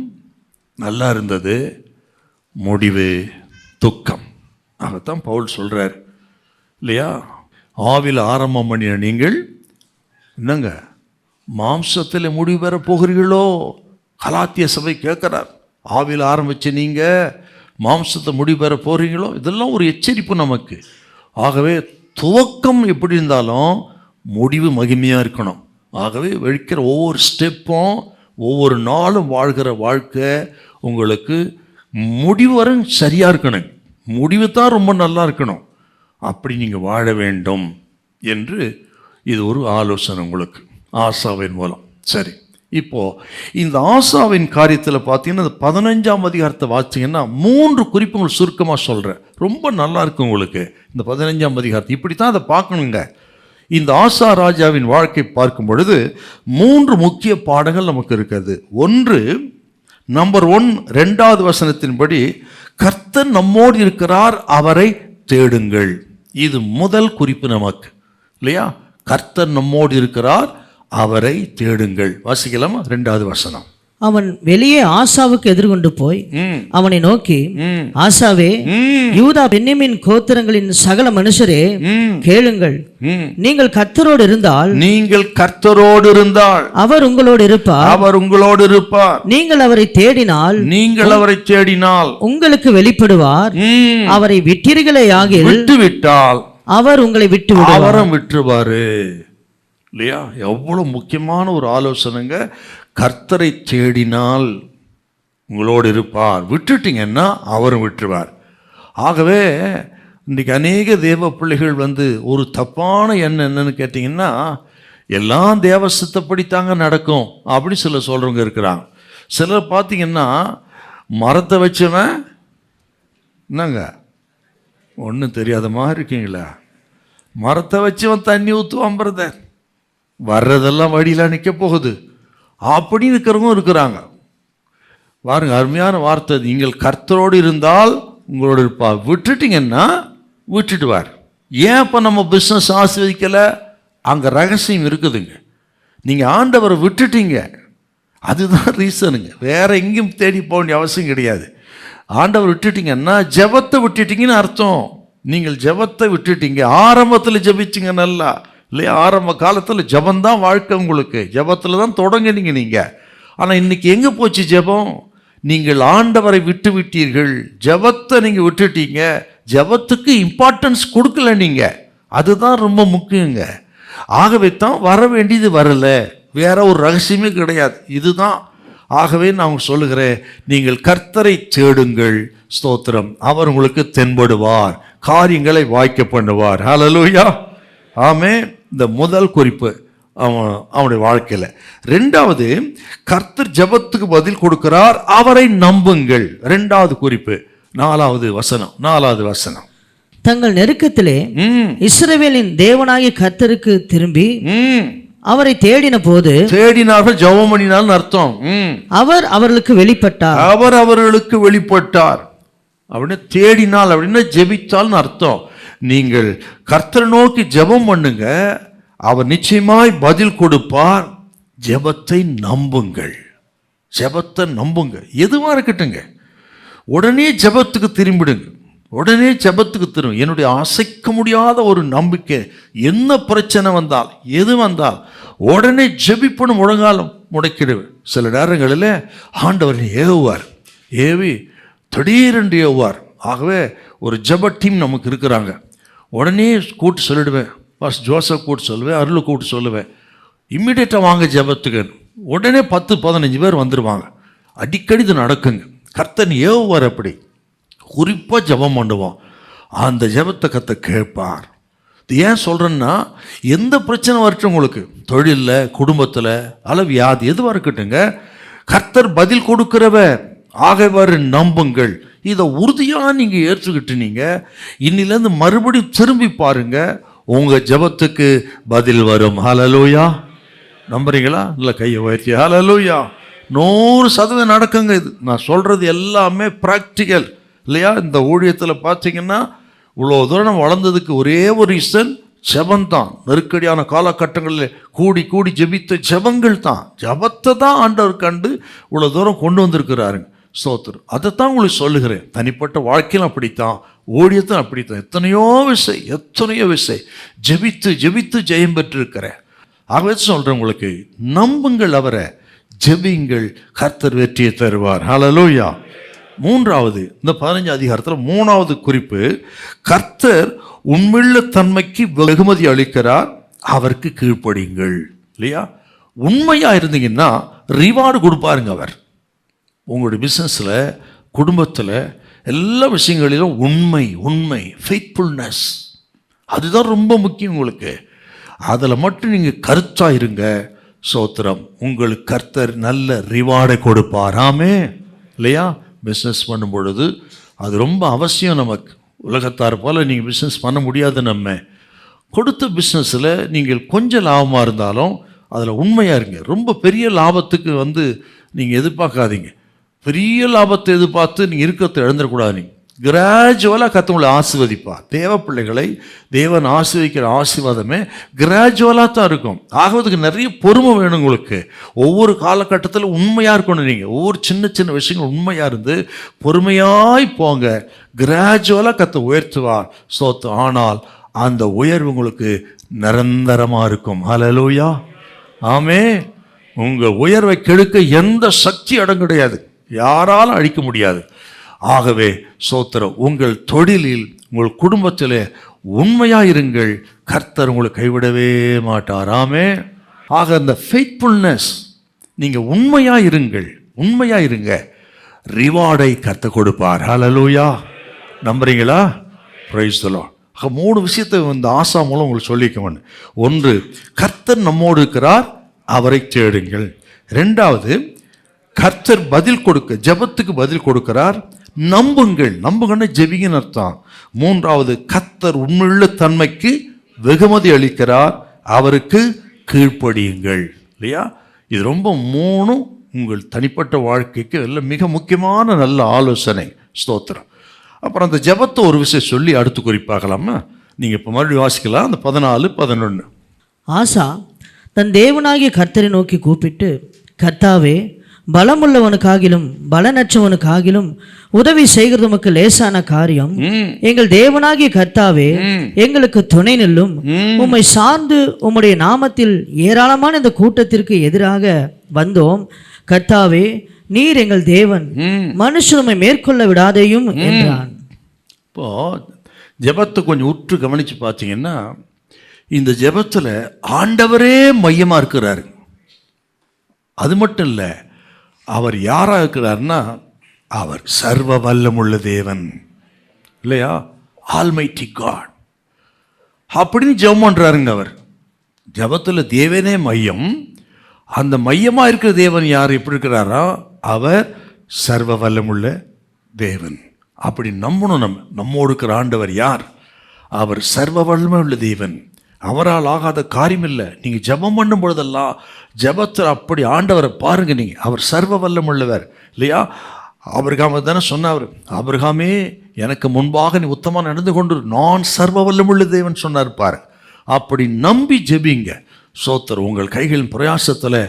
A: நல்லா இருந்தது, முடிவு துக்கம். அதைத்தான் பவுல் சொல்றார் இல்லையா, ஆவில ஆரம்பம் பண்ணின நீங்கள் என்னங்க மாம்சத்தில் முடிவு பெற போகிறீர்களோ? கலாத்திய சபை கேட்கிறார். ஆவில ஆரம்பிச்சு நீங்க மாம்சத்தை முடிவு பெற போறீங்களோ? இதெல்லாம் ஒரு எச்சரிப்பு நமக்கு. ஆகவே துவக்கம் எப்படி இருந்தாலும் முடிவு மகிமையா இருக்கணும். ஆகவே வைக்கிற ஒவ்வொரு ஸ்டெப்பும், ஒவ்வொரு நாளும் வாழ்கிற வாழ்க்கை உங்களுக்கு முடிவு வரை சரியா இருக்கணும். முடிவு தான் ரொம்ப நல்லா இருக்கணும். அப்படி நீங்கள் வாழ வேண்டும் என்று இது ஒரு ஆலோசனை உங்களுக்கு ஆசாவின் மூலம். சரி, இப்போ இந்த ஆசாவின் காரியத்தில் பார்த்தீங்கன்னா 15ஆம் அதிகாரத்தை வாசிங்கன்னா 3 குறிப்புகள் சுருக்கமாக சொல்கிறேன். ரொம்ப நல்லா இருக்கு உங்களுக்கு இந்த 15ஆம் அதிகாரத்தை. இப்படி தான் அதை பார்க்கணுங்க. இந்த ஆசா ராஜாவின் வாழ்க்கை பார்க்கும் பொழுது 3 முக்கிய பாடங்கள் நமக்கு இருக்கிறது. ஒன்று, நம்பர் 1, 2வது வசனத்தின்படி கர்த்தர் நம்மோடு இருக்கிறார், அவரை தேடுங்கள். இது முதல் குறிப்பு நமக்கு இல்லையா. கர்த்தர் நம்மோடு இருக்கிறார், அவரை தேடுங்கள். வாசிக்கலாமா? 2வது வசனம்.
B: அவன் வெளியே ஆசாவுக்கு எதிர்கொண்டு போய் அவனை நோக்கி, ஆசாவே, யூதா பென்யமீன் கோத்திரங்களின் சகல மனுஷரே கேளுங்கள். நீங்கள் கர்த்தரோடு இருந்தால் அவர் உங்களோடு இருப்பார். நீங்கள் அவரை தேடினால் உங்களுக்கு வெளிப்படுவார். அவரை விட்டீர்களேயாகில்,
A: விட்டுவிட்டால்
B: அவர் உங்களை
A: விட்டுவாரு இல்லையா. எவ்வளவு முக்கியமான ஒரு ஆலோசனைங்க. கர்த்தரை தேடினால் உங்களோடு இருப்பார், விட்டுட்டீங்கன்னா அவரும் விட்டுருவார். ஆகவே இன்றைக்கி அநேக தேவ பிள்ளைகள் ஒரு தப்பான எண்ணம் என்னன்னு கேட்டிங்கன்னா, எல்லாம் தேவ சித்தப்படித்தாங்க நடக்கும் அப்படின்னு சிலர் சொல்கிறவங்க இருக்கிறாங்க. சிலர் பார்த்தீங்கன்னா மரத்தை வச்சவன் என்னங்க ஒன்றும் தெரியாத மாதிரி இருக்கீங்களா? மரத்தை வச்சவன் தண்ணி ஊற்றுவான் பிரதர், வர்றதெல்லாம் வழியில் நிற்க போகுது அப்படின்னு இருக்கிறவங்க இருக்கிறாங்க. பாருங்க, அருமையான வார்த்தை. நீங்கள் கர்த்தரோடு இருந்தால் உங்களோட இருப்பார், விட்டுட்டீங்கன்னா விட்டுட்டுவார். ஏன் இப்போ நம்ம பிஸ்னஸ் ஆசீர்வதிக்கலை? அங்கே ரகசியம் இருக்குதுங்க. நீங்கள் ஆண்டவரை விட்டுட்டீங்க, அதுதான் ரீசனுங்க. வேற எங்கேயும் தேடி போக வேண்டிய அவசியம் கிடையாது. ஆண்டவர் விட்டுட்டீங்கன்னா ஜெபத்தை விட்டுட்டீங்கன்னு அர்த்தம். நீங்கள் ஜெபத்தை விட்டுட்டீங்க. ஆரம்பத்தில் ஜெபிச்சிங்க நல்லா இல்லையா? ஆரம்ப காலத்தில் ஜெபந்தான் வாழ்க்கை உங்களுக்கு, ஜெபத்தில் தான் தொடங்கினீங்க நீங்கள். ஆனால் இன்னைக்கு எங்கே போச்சு ஜெபம்? நீங்கள் ஆண்டவரை விட்டு விட்டீர்கள், ஜெபத்தை நீங்கள் விட்டுட்டீங்க. ஜெபத்துக்கு இம்பார்ட்டன்ஸ் கொடுக்கல நீங்கள், அதுதான் ரொம்ப முக்கியங்க. ஆகவே தான் வர வேண்டியது வரல, வேற ஒரு ரகசியமே கிடையாது, இதுதான். ஆகவே நான் சொல்லுகிறேன், நீங்கள் கர்த்தரை தேடுங்கள், ஸ்தோத்திரம், அவர் உங்களுக்கு தென்படுவார், காரியங்களை வாய்க்க பண்ணுவார். ஹல்லேலூயா, ஆமென். இந்த முதல் குறிப்பு அவனுடைய வாழ்க்கையில். ரெண்டாவது, கர்த்தர் ஜெபத்துக்கு பதில் கொடுக்கிறார், அவரை நம்புங்கள். ரெண்டாவது குறிப்பு, நாலாவது வசனம்.
B: தங்கள் நெருக்கத்திலே இஸ்ரவேலின் தேவனாகிய கர்த்தருக்கு திரும்பி அவரை தேடினார்கள்,
A: ஜெபம் பண்ணினாலும் அர்த்தம்.
B: அவர் அவர்களுக்கு வெளிப்பட்டார். அப்படின்னு தேடினால் அப்படின்னா ஜெபித்தால்னு அர்த்தம். நீங்கள் கர்த்தரை நோக்கி ஜெபம் பண்ணுங்க, அவர் நிச்சயமாய் பதில் கொடுப்பார். ஜெபத்தை நம்புங்கள், எதுவா இருக்கட்டுங்க, உடனே ஜெபத்துக்கு திரும்பிடுங்க. என்னுடைய அசைக்க முடியாத ஒரு நம்பிக்கை, என்ன பிரச்சனை வந்தால் எது வந்தால் உடனே ஜெபிப்பணும், முழங்காலம் முடக்கிடுவேன். சில நேரங்களில் ஆண்டவர் ஏவி திடீரென்று ஏவுவார். ஆகவே ஒரு ஜெப டீம் நமக்கு இருக்கிறாங்க. உடனே கூட்டு சொல்லிடுவேன், பாஸ்டர் ஜோசப் கூட்டு சொல்லுவேன், அருள் கூட்டு சொல்லுவேன், இம்மிடியேட்டாக வாங்க ஜெபத்துக்கு. உடனே 10-15 பேர் வந்துடுவாங்க. அடிக்கடி இது நடக்குங்க. கர்த்தன் ஏவுவார், அப்படி குறிப்பாக ஜெபம் பண்ணுவோம். அந்த ஜெபத்தை கர்த்தர் கேட்பார். இது ஏன் சொல்கிறேன்னா, எந்த பிரச்சனை வரட்டும் உங்களுக்கு, தொழிலில், குடும்பத்தில், அல்ல வியாதி, எதுவாக இருக்கட்டுங்க, கர்த்தர் பதில் கொடுக்கிறவர். ஆகவே நம்புங்கள். இதை உறுதியாக நீங்கள் ஏற்றுக்கிட்டு நீங்கள் இன்னிலேருந்து மறுபடியும் திரும்பி பாருங்க, உங்கள் ஜெபத்துக்கு பதில் வரும். ஹல்லேலூயா, நம்புறீங்களா? இல்லை, கையை உயர்த்தி ஹல்லேலூயா. 100% நடக்குங்க. இது நான் சொல்கிறது எல்லாமே ப்ராக்டிக்கல் இல்லையா? இந்த ஊழியத்தில் பார்த்தீங்கன்னா இவ்வளோ தூரம் நம்ம வளர்ந்ததுக்கு ஒரே ஒரு ரீசன் ஜெபந்தான். நெருக்கடியான காலகட்டங்களில் கூடி ஜெபித்த ஜெபங்கள் தான். ஜெபத்தை தான் ஆண்டவர் கண்டு இவ்வளோ தூரம் கொண்டு வந்திருக்கிறாருங்க. ஸ்தோத்திரம். அதைத்தான் உங்களுக்கு சொல்லுகிறேன். தனிப்பட்ட வாழ்க்கையிலும் அப்படித்தான், ஊழியத்தும் அப்படித்தான். எத்தனையோ விசை ஜெபித்து ஜெயம் பெற்றிருக்கிறேன். ஆகவே சொல்கிறேன், உங்களுக்கு நம்புங்கள், அவரை ஜெபிங்கள், கர்த்தர் வெற்றியை தருவார். ஹல்லேலூயா. மூன்றாவது, இந்த 15 அதிகாரத்தில் 3வது குறிப்பு, கர்த்தர் உண்மையுள்ள தன்மைக்கு வெகுமதி அளிக்கிறார், அவருக்கு கீழ்ப்படியுங்கள். இல்லையா? உண்மையாக இருந்தீங்கன்னா ரிவார்டு கொடுப்பாருங்க அவர். உங்களுடைய பிஸ்னஸில், குடும்பத்தில், எல்லா விஷயங்களிலும் உண்மை ஃபெய்த்ஃபுல்னஸ், அதுதான் ரொம்ப முக்கியம் உங்களுக்கு. அதில் மட்டும் நீங்கள் கருத்தாக இருங்க. சோத்திரம், உங்களுக்கு கர்த்தர் நல்ல ரிவார்டை கொடுப்பார். ஆமென். இல்லையா? பிஸ்னஸ் பண்ணும் பொழுது அது ரொம்ப அவசியம் நமக்கு. உலகத்தார் போல் நீங்கள் பிஸ்னஸ் பண்ண முடியாது. நம்ம கொடுத்த பிஸ்னஸில் நீங்கள் கொஞ்சம் லாபமாக இருந்தாலும் அதில் உண்மையாக இருங்க. ரொம்ப பெரிய லாபத்துக்கு நீங்கள் எதிர்பார்க்காதீங்க. பெரிய லாபத்தை எதிர்பார்த்து நீங்கள் இருக்கிறத இழந்துடக்கூடாது. நீங்கள் கிராஜுவலாக கர்த்தர் ஆசீர்வதிப்பார். தேவ பிள்ளைகளை தேவன் ஆசீர்வதிக்கிற ஆசீர்வாதமே கிராஜுவலாக தான் இருக்கும். ஆகுவதுக்கு நிறைய பொறுமை வேணும் உங்களுக்கு. ஒவ்வொரு காலகட்டத்தில் உண்மையாக இருக்கணும். நீங்கள் ஒவ்வொரு சின்ன விஷயங்கள் உண்மையாக இருந்து பொறுமையாய் போங்க. கிராஜுவலாக கர்த்தர் உயர்த்துவார். ஆனால் அந்த உயர்வு உங்களுக்கு நிரந்தரமாக இருக்கும். ஹல்லேலூயா, ஆமென். உங்கள் உயர்வை கெடுக்க எந்த சக்தி இடம் கிடையாது, யாராலும் அழிக்க முடியாது. ஆகவே சோத்திரம், உங்கள் தொழிலில், உங்கள் குடும்பத்தில் உண்மையாக இருங்கள், கர்த்தர் உங்களை கைவிடவே மாட்டார். ஆமென். ஆக அந்த ஃபெய்த்ஃபுல்னஸ், நீங்கள் உண்மையாக இருங்க, ரிவார்டை கர்த்தர் கொடுப்பார். ஹல்லேலூயா, நம்புறீங்களா? Praise the Lord. 3 விஷயத்தை இந்த ஆசா மூலம் உங்களுக்கு சொல்லிக்கணும். 1, கர்த்தர் நம்மோடு இருக்கிறார், அவரை தேடுங்கள். 2வது,
A: கர்த்தர் பதில் கொடுக்க, ஜெபத்துக்கு பதில் கொடுக்கிறார். நம்புங்கள், நம்புங்கன்னா ஜெபிங்கன்னு அர்த்தம். மூன்றாவது, கர்த்தர் உண்மையுள்ள தன்மைக்கு வெகுமதி அளிக்கிறார், அவருக்கு கீழ்ப்படியுங்கள். இல்லையா? இது ரொம்ப மூணும் உங்கள் தனிப்பட்ட வாழ்க்கைக்கு எல்லாம் மிக முக்கியமான நல்ல ஆலோசனை. ஸ்தோத்திரம். அப்புறம் அந்த ஜெபத்தை ஒரு விஷயம் சொல்லி அடுத்து குறிப்பாகலாமா? நீங்கள் இப்போ மறுபடியும் வாசிக்கலாம், அந்த 14, 11.
B: ஆசா தன் தேவனாகிய கர்த்தரை நோக்கி கூப்பிட்டு, கர்த்தாவே, பலமுள்ளவனுக்காகிலும் பலனற்றவனுக்காகிலும் உதவி செய்கிறது உமக்கு லேசான காரியம். எங்கள் தேவனாகிய கர்த்தாவே, எங்களுக்கு துணை நில்லும். உம்மை சார்ந்து உம்முடைய நாமத்தில் ஏராளமான இந்த கூட்டத்திற்கு எதிராக வந்தோம். கர்த்தாவே, நீர் எங்கள் தேவன், மனுஷன் உம்மை மேற்கொள்ள விடாதேயும் என்றான்.
A: இப்போ ஜெபத்தை கொஞ்சம் உற்று கவனித்து பார்த்தீங்கன்னா, இந்த ஜெபத்தில் ஆண்டவரே மையமாக இருக்கிறார். அது மட்டும் இல்லை, அவர் யாராக இருக்கிறார்னா, அவர் சர்வ வல்லமுள்ள தேவன். இல்லையா? ஆல்மைட்டி காட் அப்படின்னு ஜெபம் பண்ணுறாருங்க. அவர் ஜெபத்தில் தேவனே மையம். அந்த மையமாக இருக்கிற தேவன் யார், எப்படி இருக்கிறாரா? அவர் சர்வ வல்லமுள்ள தேவன். அப்படி நம்பணும். நம்மோடு இருக்கிற ஆண்டவர் யார்? அவர் சர்வ வல்லமை உள்ள தேவன். அவரால் ஆகாத காரியம் இல்லை. நீங்கள் ஜெபம் பண்ணும் பொழுதெல்லாம் ஜெபத்தில் அப்படி ஆண்டவரை பாருங்க. நீங்கள் அவர் சர்வ வல்லமுள்ளவர். இல்லையா? ஆபிரகாம் தானே சொன்னார், ஆபிரகாமே, எனக்கு முன்பாக நீ உத்தமாக நடந்து கொண்டு நான் சர்வ வல்லமுள்ள தேவன் சொன்னார் பாரு. அப்படி நம்பி ஜெபிங்க. சோத்தர் உங்கள் கைகளின் பிரயாசத்தில்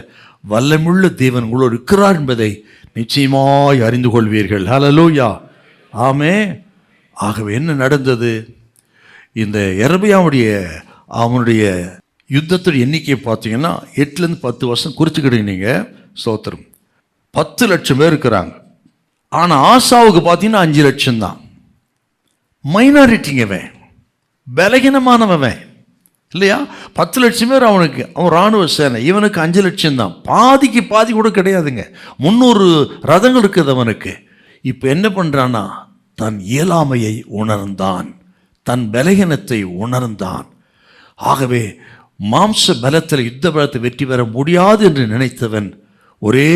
A: வல்லமுள்ள தேவன் உங்களோடு இருக்கிறார் என்பதை நிச்சயமாய் அறிந்து கொள்வீர்கள். ஹல்லேலூயா, ஆமே. ஆகவே என்ன நடந்தது? இந்த எரபியாவுடைய அவனுடைய யுத்தத்துடைய எண்ணிக்கையை பார்த்தீங்கன்னா 8லேருந்து 10 வருஷம் குறிச்சுக்கிட்டீங்க நீங்கள். சோத்திரம் 10 லட்சம் பேர் இருக்கிறாங்க. ஆனால் ஆசாவுக்கு பார்த்தீங்கன்னா 5 லட்சம் தான். மைனாரிட்டிங்கவன், பலகீனமானவன். இல்லையா? 10 லட்சம் பேர் அவனுக்கு, அவன் இராணுவ சேனை. இவனுக்கு 5 லட்சம் தான். பாதிக்கு பாதி கூட கிடையாதுங்க. 300 ரதங்கள் இருக்குது அவனுக்கு. இப்போ என்ன பண்ணுறான்னா, தன் இயலாமையை உணர்ந்தான், தன் பலகீனத்தை உணர்ந்தான். ஆகவே மாம்ச பலத்தில், யுத்த பலத்தை வெற்றி பெற முடியாது என்று நினைத்தவன் ஒரே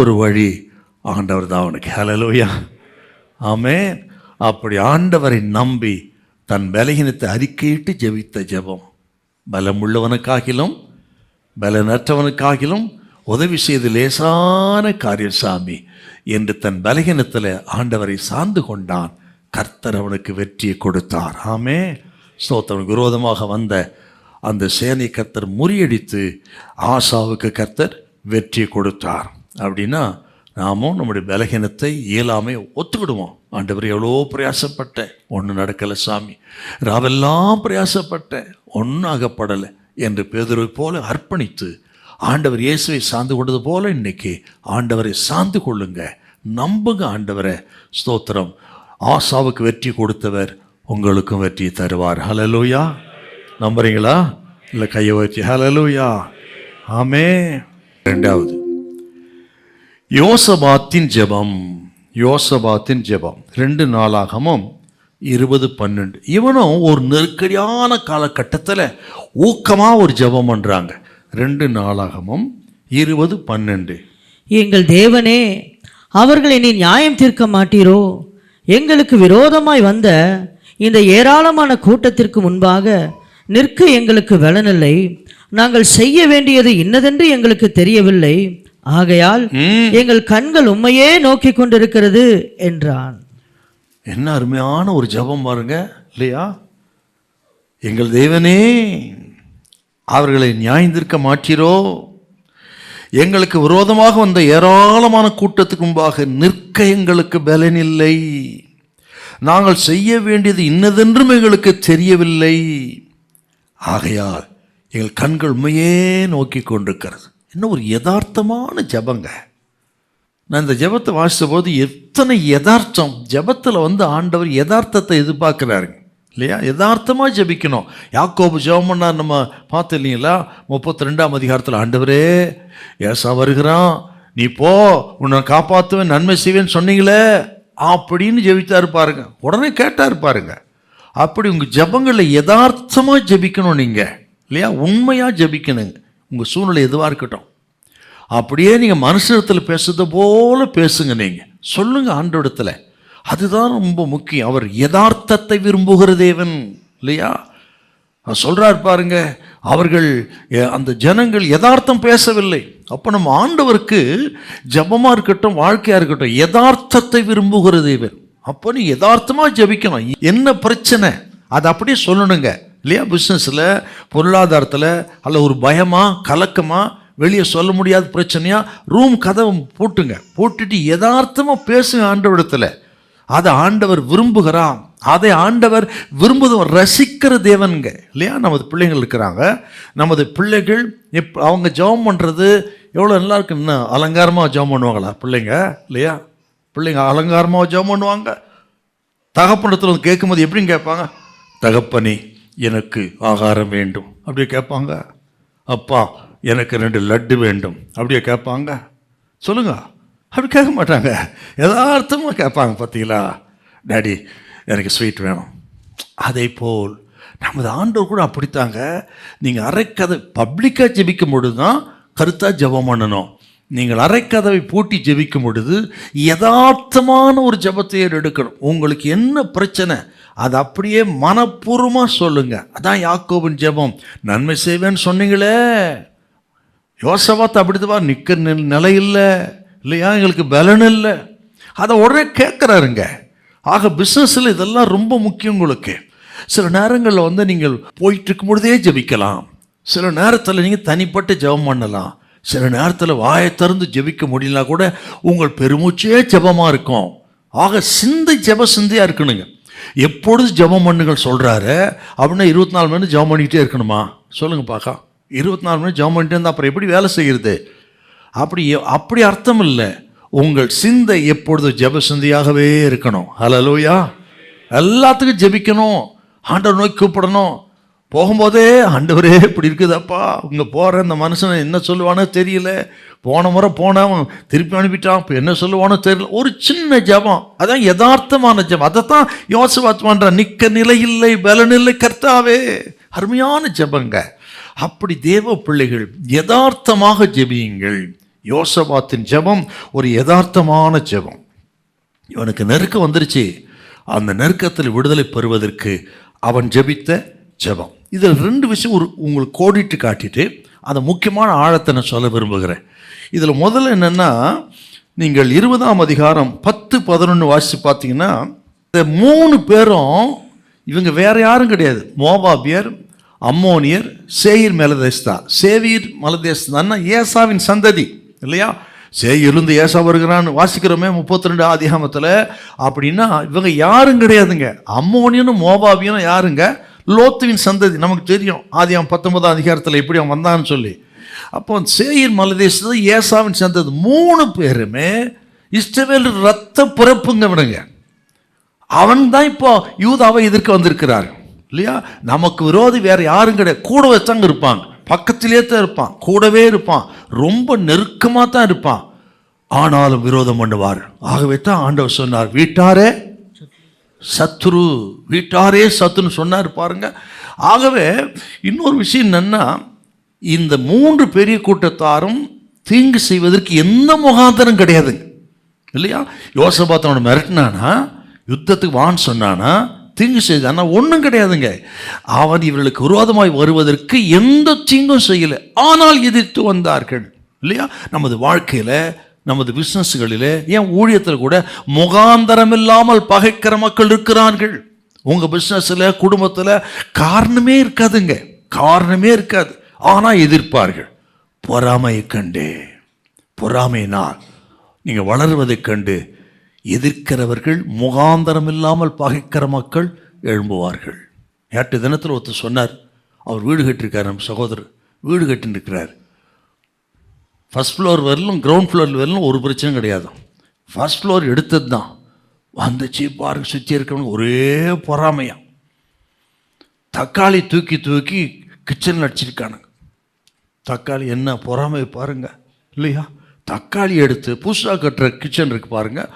A: ஒரு வழி, ஆண்டவர் தான் அவனுக்கு. ஹல்லேலூயா, ஆமென். அப்படி ஆண்டவரை நம்பி தன் பலகீனத்தை அறிக்கையிட்டு ஜெபித்த ஜெபம், பலமுள்ளவனுக்காகிலும் பலனற்றவனுக்காகிலும் உதவி செய்து லேசான காரியம் சாமி என்று தன் பலகீனத்தில் ஆண்டவரை சார்ந்து கொண்டான். கர்த்தர் அவனுக்கு வெற்றியை கொடுத்தார். ஆமே. ஸ்தோத்திரம். விரோதமாக வந்த அந்த சேனை கர்த்தர் முறியடித்து ஆசாவுக்கு கர்த்தர் வெற்றி கொடுத்தார். அப்படின்னா நாமும் நம்முடைய பலகீனத்தை, இயலாமை ஒத்துக்கிடுவோம். ஆண்டவர் எவ்வளோ பிரயாசப்பட்டேன், ஒன்றும் நடக்கலை சாமி, ராவெல்லாம் பிரயாசப்பட்டேன், ஒன்றும் ஆகப்படலை என்று பேதுருவை போல அர்ப்பணித்து ஆண்டவர் இயேசுவை சார்ந்து கொண்டது போல இன்னைக்கு ஆண்டவரை சார்ந்து கொள்ளுங்க. நம்புங்க ஆண்டவரை. ஸ்தோத்திரம். ஆசாவுக்கு வெற்றி கொடுத்தவர் உங்களுக்கும் வெற்றி தருவார். ஹல்லேலூயா. நம்புறீங்களா? இல்லை கையை வச்சு ஹல்லேலூயா, ஆமே. 2வது, யோசபாத்தின் ஜெபம். யோசபாத்தின் ஜெபம் 2 நாளாகமம் 20:12. இவனும் ஒரு நெருக்கடியான காலகட்டத்தில் ஊக்கமாக ஒரு ஜெபம் பண்ணுறாங்க. 2 நாளாகமம் 20:12.
B: எங்கள் தேவனே, அவர்களை நீ நியாயம் தீர்க்க மாட்டீரோ? எங்களுக்கு விரோதமாய் வந்த இந்த ஏராளமான கூட்டத்திற்கு முன்பாக நிற்க எங்களுக்கு பலனில்லை. நாங்கள் செய்ய வேண்டியது இன்னதென்று எங்களுக்கு தெரியவில்லை. ஆகையால் எங்கள் கண்கள் உம்மையே நோக்கி கொண்டிருக்கிறது என்றான்.
A: என்ன அருமையான ஒரு ஜெபம் பாருங்க, இல்லையா? எங்கள் தேவனே, அவர்களை நியாயந்திருக்க மாட்டீரோ? எங்களுக்கு விரோதமாக வந்த ஏராளமான கூட்டத்துக்கு முன்பாக நிற்க எங்களுக்கு பலனில்லை. நாங்கள் செய்ய வேண்டியது இன்னதென்றும் எங்களுக்கு தெரியவில்லை. ஆகையால் எங்கள் கண்கள் உண்மையே நோக்கி கொண்டிருக்கிறது. என்ன ஒரு யதார்த்தமான ஜெபங்க. நான் இந்த ஜெபத்தை வாசித்த போது எத்தனை யதார்த்தம். ஜெபத்தில் ஆண்டவர் யதார்த்தத்தை எதிர்பார்க்குறாருங்க, இல்லையா? யதார்த்தமாக ஜெபிக்கணும். யாக்கோபு ஜெபம் பண்ணார், நம்ம பார்த்து இல்லைங்களா? 32ஆம் அதிகாரத்தில், ஆண்டவரே, ஏசா வருகிறான், நீ போ, உன்னை காப்பாற்றுவேன், நன்மை செய்வேன்னு சொன்னீங்களே அப்படின்னு ஜெபித்தாரு பாருங்க. உடனே கேட்டார் பாருங்க. அப்படி உங்கள் ஜெபங்களில் யதார்த்தமாக ஜெபிக்கணும் நீங்கள், இல்லையா? உண்மையாக ஜெபிக்கணுங்க. உங்கள் சூழ்நிலை எதுவாக இருக்கட்டும். அப்படியே நீங்கள் மனுஷத்தில் பேசுறது போல பேசுங்க, நீங்கள் சொல்லுங்க ஆண்டவரிடத்தில். அதுதான் ரொம்ப முக்கியம். அவர் யதார்த்தத்தை விரும்புகிற தேவன் இல்லையா? சொல்றார் பாருங்க, அவர்கள் அந்த ஜனங்கள் யதார்த்தம் பேசவில்லை. அப்போ நம்ம ஆண்டவருக்கு ஜபமாக இருக்கட்டும், வாழ்க்கையாக இருக்கட்டும், யதார்த்தத்தை விரும்புகிற தேவன். அப்போ நீ யதார்த்தமாக ஜபிக்கணும். என்ன பிரச்சனை அதை அப்படியே சொல்லணுங்க இல்லையா? பிஸ்னஸில், பொருளாதாரத்தில், அல்ல ஒரு பயமா கலக்கமா, வெளியே சொல்ல முடியாத பிரச்சனையா, ரூம் கதவை போட்டுங்க, போட்டுட்டு யதார்த்தமாக பேசுங்க ஆண்டவரிடத்தில். அதை ஆண்டவர் விரும்புகிறான். அதை ஆண்டவர் விரும்புவவர், ரசிக்கிற தேவனுங்க இல்லையா? நமது பிள்ளைகள் இருக்கிறாங்க. நமது பிள்ளைகள் அவங்க ஜெபம் பண்ணுறது எவ்வளோ நல்லா இருக்கு. இன்னும் அலங்காரமாக ஜெபம் பண்ணுவாங்களா பிள்ளைங்க இல்லையா? பிள்ளைங்க அலங்காரமாக ஜெபம் பண்ணுவாங்க. தகப்பனத்தில் வந்து கேட்கும்போது எப்படின்னு கேட்பாங்க? தகப்பனே எனக்கு ஆகாரம் வேண்டும் அப்படியே கேட்பாங்க. அப்பா எனக்கு 2 லட்டு வேண்டும் அப்படியே கேட்பாங்க. சொல்லுங்க, அப்படி கேட்க மாட்டாங்க, யதார்த்தமாக கேட்பாங்க. பார்த்தீங்களா? டாடி எனக்கு ஸ்வீட் வேணும். அதே போல் நமது ஆண்டவர் கூட அப்படித்தாங்க. நீங்கள் அரைக்கதை பப்ளிக்காக ஜெபிக்கும் பொழுது தான் கருத்தாக ஜெபம் பண்ணணும். நீங்கள் அரைக்கதவை பூட்டி ஜெபிக்கும் பொழுது யதார்த்தமான ஒரு ஜெபத்தை எடுக்கணும். உங்களுக்கு என்ன பிரச்சனை அது அப்படியே மனப்பூர்வமாக சொல்லுங்க. அதான் யாக்கோபின் ஜெபம். நன்மை செய்வேன்னு சொன்னீங்களே, யோசபாத் அப்படிதான் நிற்க நிலை இல்லை இல்லையா? எங்களுக்கு பலன் இல்லை, அதை உடனே கேட்குறாருங்க. ஆக பிஸ்னஸில் இதெல்லாம் ரொம்ப முக்கியம் உங்களுக்கு. சில நேரங்களில் வந்து நீங்கள் போயிட்டு இருக்கும் பொழுதே ஜெபிக்கலாம். சில நேரத்தில் நீங்கள் தனிப்பட்டு ஜெபம் பண்ணலாம். சில நேரத்தில் வாயை திறந்து ஜெபிக்க முடியலனா கூட உங்கள் பெருமூச்சே ஜெபமாக இருக்கும். ஆக சிந்தை சிந்தையாக இருக்கணுங்க. எப்பொழுது ஜெபம் பண்ணுங்கள் சொல்கிறாரு அப்படின்னா 24 மணி ஜெபம் பண்ணிக்கிட்டே இருக்கணுமா? சொல்லுங்கள் பார்க்க. 24 மணி ஜெபம் பண்ணிட்டே இருந்தால் அப்புறம் எப்படி வேலை செய்கிறது? அப்படி அர்த்தம் இல்லை. உங்கள் சிந்தை எப்பொழுது ஜெப சிந்தையாகவே இருக்கணும். ஹல்லேலூயா. எல்லாத்துக்கும் ஜெபிக்கணும், ஆண்டவர் நோக்கி கூப்பிடணும். போகும்போதே ஆண்டவரே இப்படி இருக்குதாப்பா, இங்கே போகிற இந்த மனுஷனை என்ன சொல்லுவானோ தெரியல, போன முறை போனவன் திருப்பி அனுப்பிட்டான், இப்போ என்ன சொல்லுவானோ தெரியல. ஒரு சின்ன ஜெபம், அதான் யதார்த்தமான ஜெபம். அதை தான் யோசபாத் பண்ணுறான். நிற்க நிலையில்லை, பலனில்லை கர்த்தாவே. அருமையான ஜெபங்க. அப்படி தேவ பிள்ளைகள் யதார்த்தமாக ஜெபியுங்கள். யோசபாத்தின் ஜெபம் ஒரு யதார்த்தமான ஜெபம். இவனுக்கு நெருக்கம் வந்துருச்சு. அந்த நெருக்கத்தில் விடுதலை பெறுவதற்கு அவன் ஜெபித்த ஜெபம். இதில் 2 விஷயம் உங்களுக்கு கோடிட்டு காட்டிட்டு அந்த முக்கியமான ஆழத்தை நான் சொல்ல விரும்புகிறேன். இதில் முதல்ல என்னென்னா, நீங்கள் 20ஆம் அதிகாரம் 10-11 வாசித்து பார்த்தீங்கன்னா, இந்த 3 பேரும் இவங்க வேற யாரும் கிடையாது. மோவாபியர், அம்மோனியர், சேயீர் மலைதேசத்தா. சேவீர் மலைதேசத்தான்னா ஏசாவின் சந்ததி இல்லையா? சேயிலிருந்து ஏசா வருகிறான்னு வாசிக்கிறோமே 32 ஆதிகாமத்தில். அப்படின்னா இவங்க யாரும் கிடையாதுங்க. அம்மோனியனும் மோவாபியனும் யாருங்க? லோத்துவின் சந்ததி. நமக்கு தெரியும் ஆதியாம் 19ஆம் அதிகாரத்தில் எப்படி அவன் வந்தான்னு சொல்லி. அப்போ சேயீர் மலைதேசத்தில் ஏசாவின் சந்ததி 3 பேருமே இஸ்ரவேல் ரத்த பிறப்புங்க. விடுங்க, அவன் தான் இப்போ யூதாவை எதிர்க்க வந்திருக்கிறார் இல்லையா? நமக்கு விரோதி வேற யாரும் கிடையாது. கூட வச்சாங்க இருப்பாங்க, பக்கத்திலே தான் இருப்பான், கூடவே இருப்பான், ரொம்ப நெருக்கமாக தான் இருப்பான். ஆனாலும் விரோதம் பண்ணுவார். ஆகவே தான் ஆண்டவர் சொன்னார், வீட்டாரே சத்துரு, வீட்டாரே சத்துன்னு சொன்னார் பாருங்க. ஆகவே இன்னொரு விஷயம் என்னன்னா, இந்த 3 பெரிய கூட்டத்தாரும் தீங்கு செய்வதற்கு எந்த முகாந்தரம் கிடையாதுங்க இல்லையா? யோசபாத்தனோட மிரட்டினானா, யுத்தத்துக்கு வான்னு சொன்னானா, தீங்கு செய்தானா, ஒன்றும் கிடையாதுங்க. அவன் இவர்களுக்கு விரோதமாய் வருவதற்கு எந்த தீங்கும் செய்யலை, ஆனால் எதிர்த்து வந்தார்கள் இல்லையா? நமது வாழ்க்கையில், நமது பிஸ்னஸ்களில், ஏன் ஊழியத்தில் கூட முகாந்தரம் இல்லாமல் பகைக்கிற மக்கள் இருக்கிறார்கள். உங்கள் பிஸ்னஸில், குடும்பத்தில் காரணமே இருக்காதுங்க, காரணமே இருக்காது. ஆனால் எதிர்ப்பார்கள். பொறாமையை கண்டே, பொறாமையினால் நீங்கள் வளர்வதைக் கண்டு எதிர்க்கிறவர்கள், முகாந்தரம் இல்லாமல் பகைக்கிற மக்கள் எழும்புவார்கள். நேற்று தினத்தில் ஒருத்தர் சொன்னார், அவர் வீடு கட்டிருக்கார், நம்ம சகோதரர் வீடு கட்டிருக்கிறார். ஃபஸ்ட் ஃப்ளோர் வரலும் கிரவுண்ட் ஃப்ளோர் வரலும் ஒரு பிரச்சனை கிடையாது. ஃபஸ்ட் ஃப்ளோர் எடுத்தது தான் வந்துச்சு பாருங்க. சுற்றி இருக்கிறவங்க ஒரே பொறாமையாக தக்காளி தூக்கி தூக்கி கிச்சனில் அடிச்சிருக்கானுங்க. தக்காளி என்ன பொறாமை பாருங்க இல்லையா? தக்காளி எடுத்து புதுசாக கட்டுற கிச்சன் இருக்குது பாருங்கள்,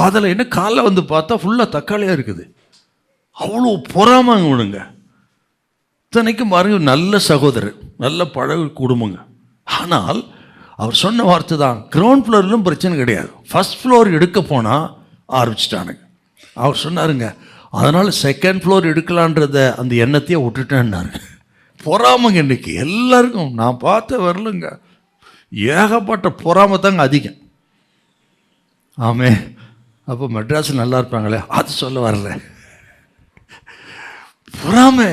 A: அதில் என்ன காலைல வந்து பார்த்தா ஃபுல்லாக தக்காளியாக இருக்குது. அவ்வளோ பொறாமங்க விடுங்க. இத்தனைக்கும் பாருங்க, நல்ல சகோதரர், நல்ல பழகு குடும்பங்க. ஆனால் அவர் சொன்ன வார்த்தை தான், கிரவுண்ட் ஃப்ளோர்லும் பிரச்சனை கிடையாது, ஃபர்ஸ்ட் ஃப்ளோர் எடுக்க போனால் ஆரம்பிச்சிட்டானுங்க. அவர் சொன்னாருங்க, அதனால் செகண்ட் ஃப்ளோர் எடுக்கலான்றத அந்த எண்ணத்தையே விட்டுட்டேன்னாருங்க. பொறாமைங்க இன்றைக்கி எல்லாருக்கும் நான் பார்த்த வரலுங்க, ஏகப்பட்ட பொறாமை தாங்க அதிகம். ஆமே. அப்போ மெட்ராஸில் நல்லா இருப்பாங்களே, அது சொல்ல வரல. பொறாமை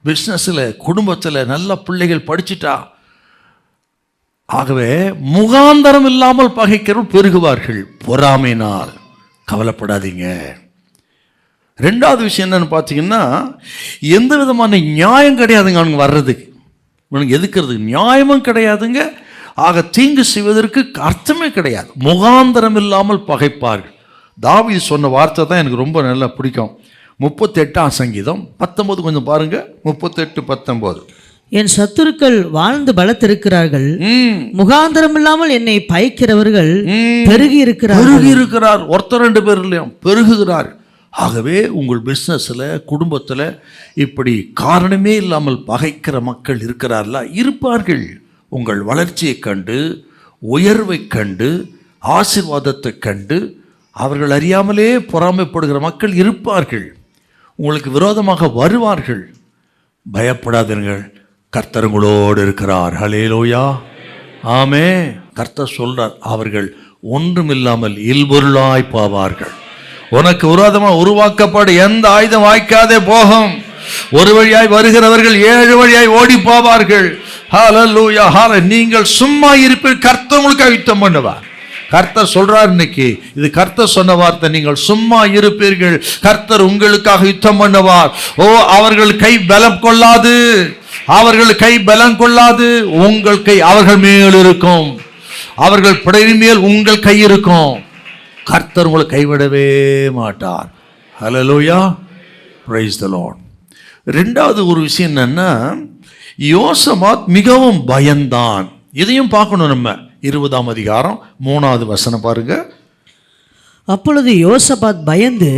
A: பிஸ்னஸில், குடும்பத்தில் நல்ல பிள்ளைகள் படிச்சுட்டா, ஆகவே முகாந்தரம் இல்லாமல் பகைக்கிறவர்கள் பெருகுவார்கள். பொறாமையினால் கவலைப்படாதீங்க. ரெண்டாவது விஷயம் என்னன்னு பார்த்தீங்கன்னா, எந்த விதமான நியாயம் கிடையாதுங்க அவனுங்க வர்றதுக்கு, இவனுக்கு எதுக்கிறதுக்கு நியாயமும் கிடையாதுங்க. ஆக தீங்கு செய்வதற்கு அர்த்தமே கிடையாது. முகாந்தரம் இல்லாமல் பகைப்பார்கள். தாவீது சொன்ன வார்த்தை தான் எனக்கு ரொம்ப நல்லா பிடிக்கும். 38ஆம் சங்கீதம் 19 கொஞ்சம் பாருங்க. 38:19.
B: என் சத்துருக்கள் வாழ்ந்து பலத்திருக்கிறார்கள், முகாந்தரம் இல்லாமல் என்னை பயக்கிறவர்கள் பெருகி இருக்கிறார்.
A: ஒருத்தர் 2 பேர் இல்லையா, பெருகுகிறார். ஆகவே உங்கள் பிஸ்னஸில், குடும்பத்தில் இப்படி காரணமே இல்லாமல் பகைக்கிற மக்கள் இருக்கிறார்களா? இருப்பார்கள். உங்கள் வளர்ச்சியை கண்டு, உயர்வை கண்டு, ஆசீர்வாதத்தை கண்டு அவர்கள் அறியாமலே பொறாமைப்படுகிற மக்கள் இருப்பார்கள். உங்களுக்கு விரோதமாக வருவார்கள். பயப்படாதீர்கள், கர்த்தர் உங்களோடு இருக்கிறார். ஹல்லேலூயா, ஆமே. கர்த்தர் சொல்றார், அவர்கள் ஒன்றுமில்லாமல் இல்பொருளாய் போவார்கள். உனக்கு விரோதமாக உருவாக்கப்பட எந்த ஆயுதம் வாய்க்காதே போகும். ஒரு வழியாய் வருகிறவர்கள் 7 வழியாய் ஓடி போவார்கள். ஹல்லேலூயா, ஹல்லேலூயா. நீங்கள் சும்மா இருப்பீர்கள், கர்த்தர் உங்களுக்கு யுத்தம் பண்ணுவார். கர்த்தர் சொல்றார் இன்னைக்கு, இது கர்த்தர் சொன்ன வார்த்தை. நீங்கள் சும்மா இருப்பீர்கள், கர்த்தர் உங்களுக்காக யுத்தம் பண்ணுவார். ஓ, அவர்கள் கை பலம் கொள்ளாது, அவர்கள் கை பலம் கொள்ளாது, உங்கள் கை அவர்கள் மேல் இருக்கும், அவர்கள் படை மேல் உங்கள் கை இருக்கும். கர்த்தர் உங்களை கைவிடவே மாட்டார். ஹல்லேலூயா, பிரைஸ் தி லார்ட். ரெண்டாவது ஒரு விஷயம் என்னன்னா, யோசபாத் மிகவும் பயந்தான். இதையும் பார்க்கணும் நம்ம. 20ஆம் அதிகாரம் 3வது வசனம் பாருங்க.
B: அப்பொழுது யோசபாத் பயந்து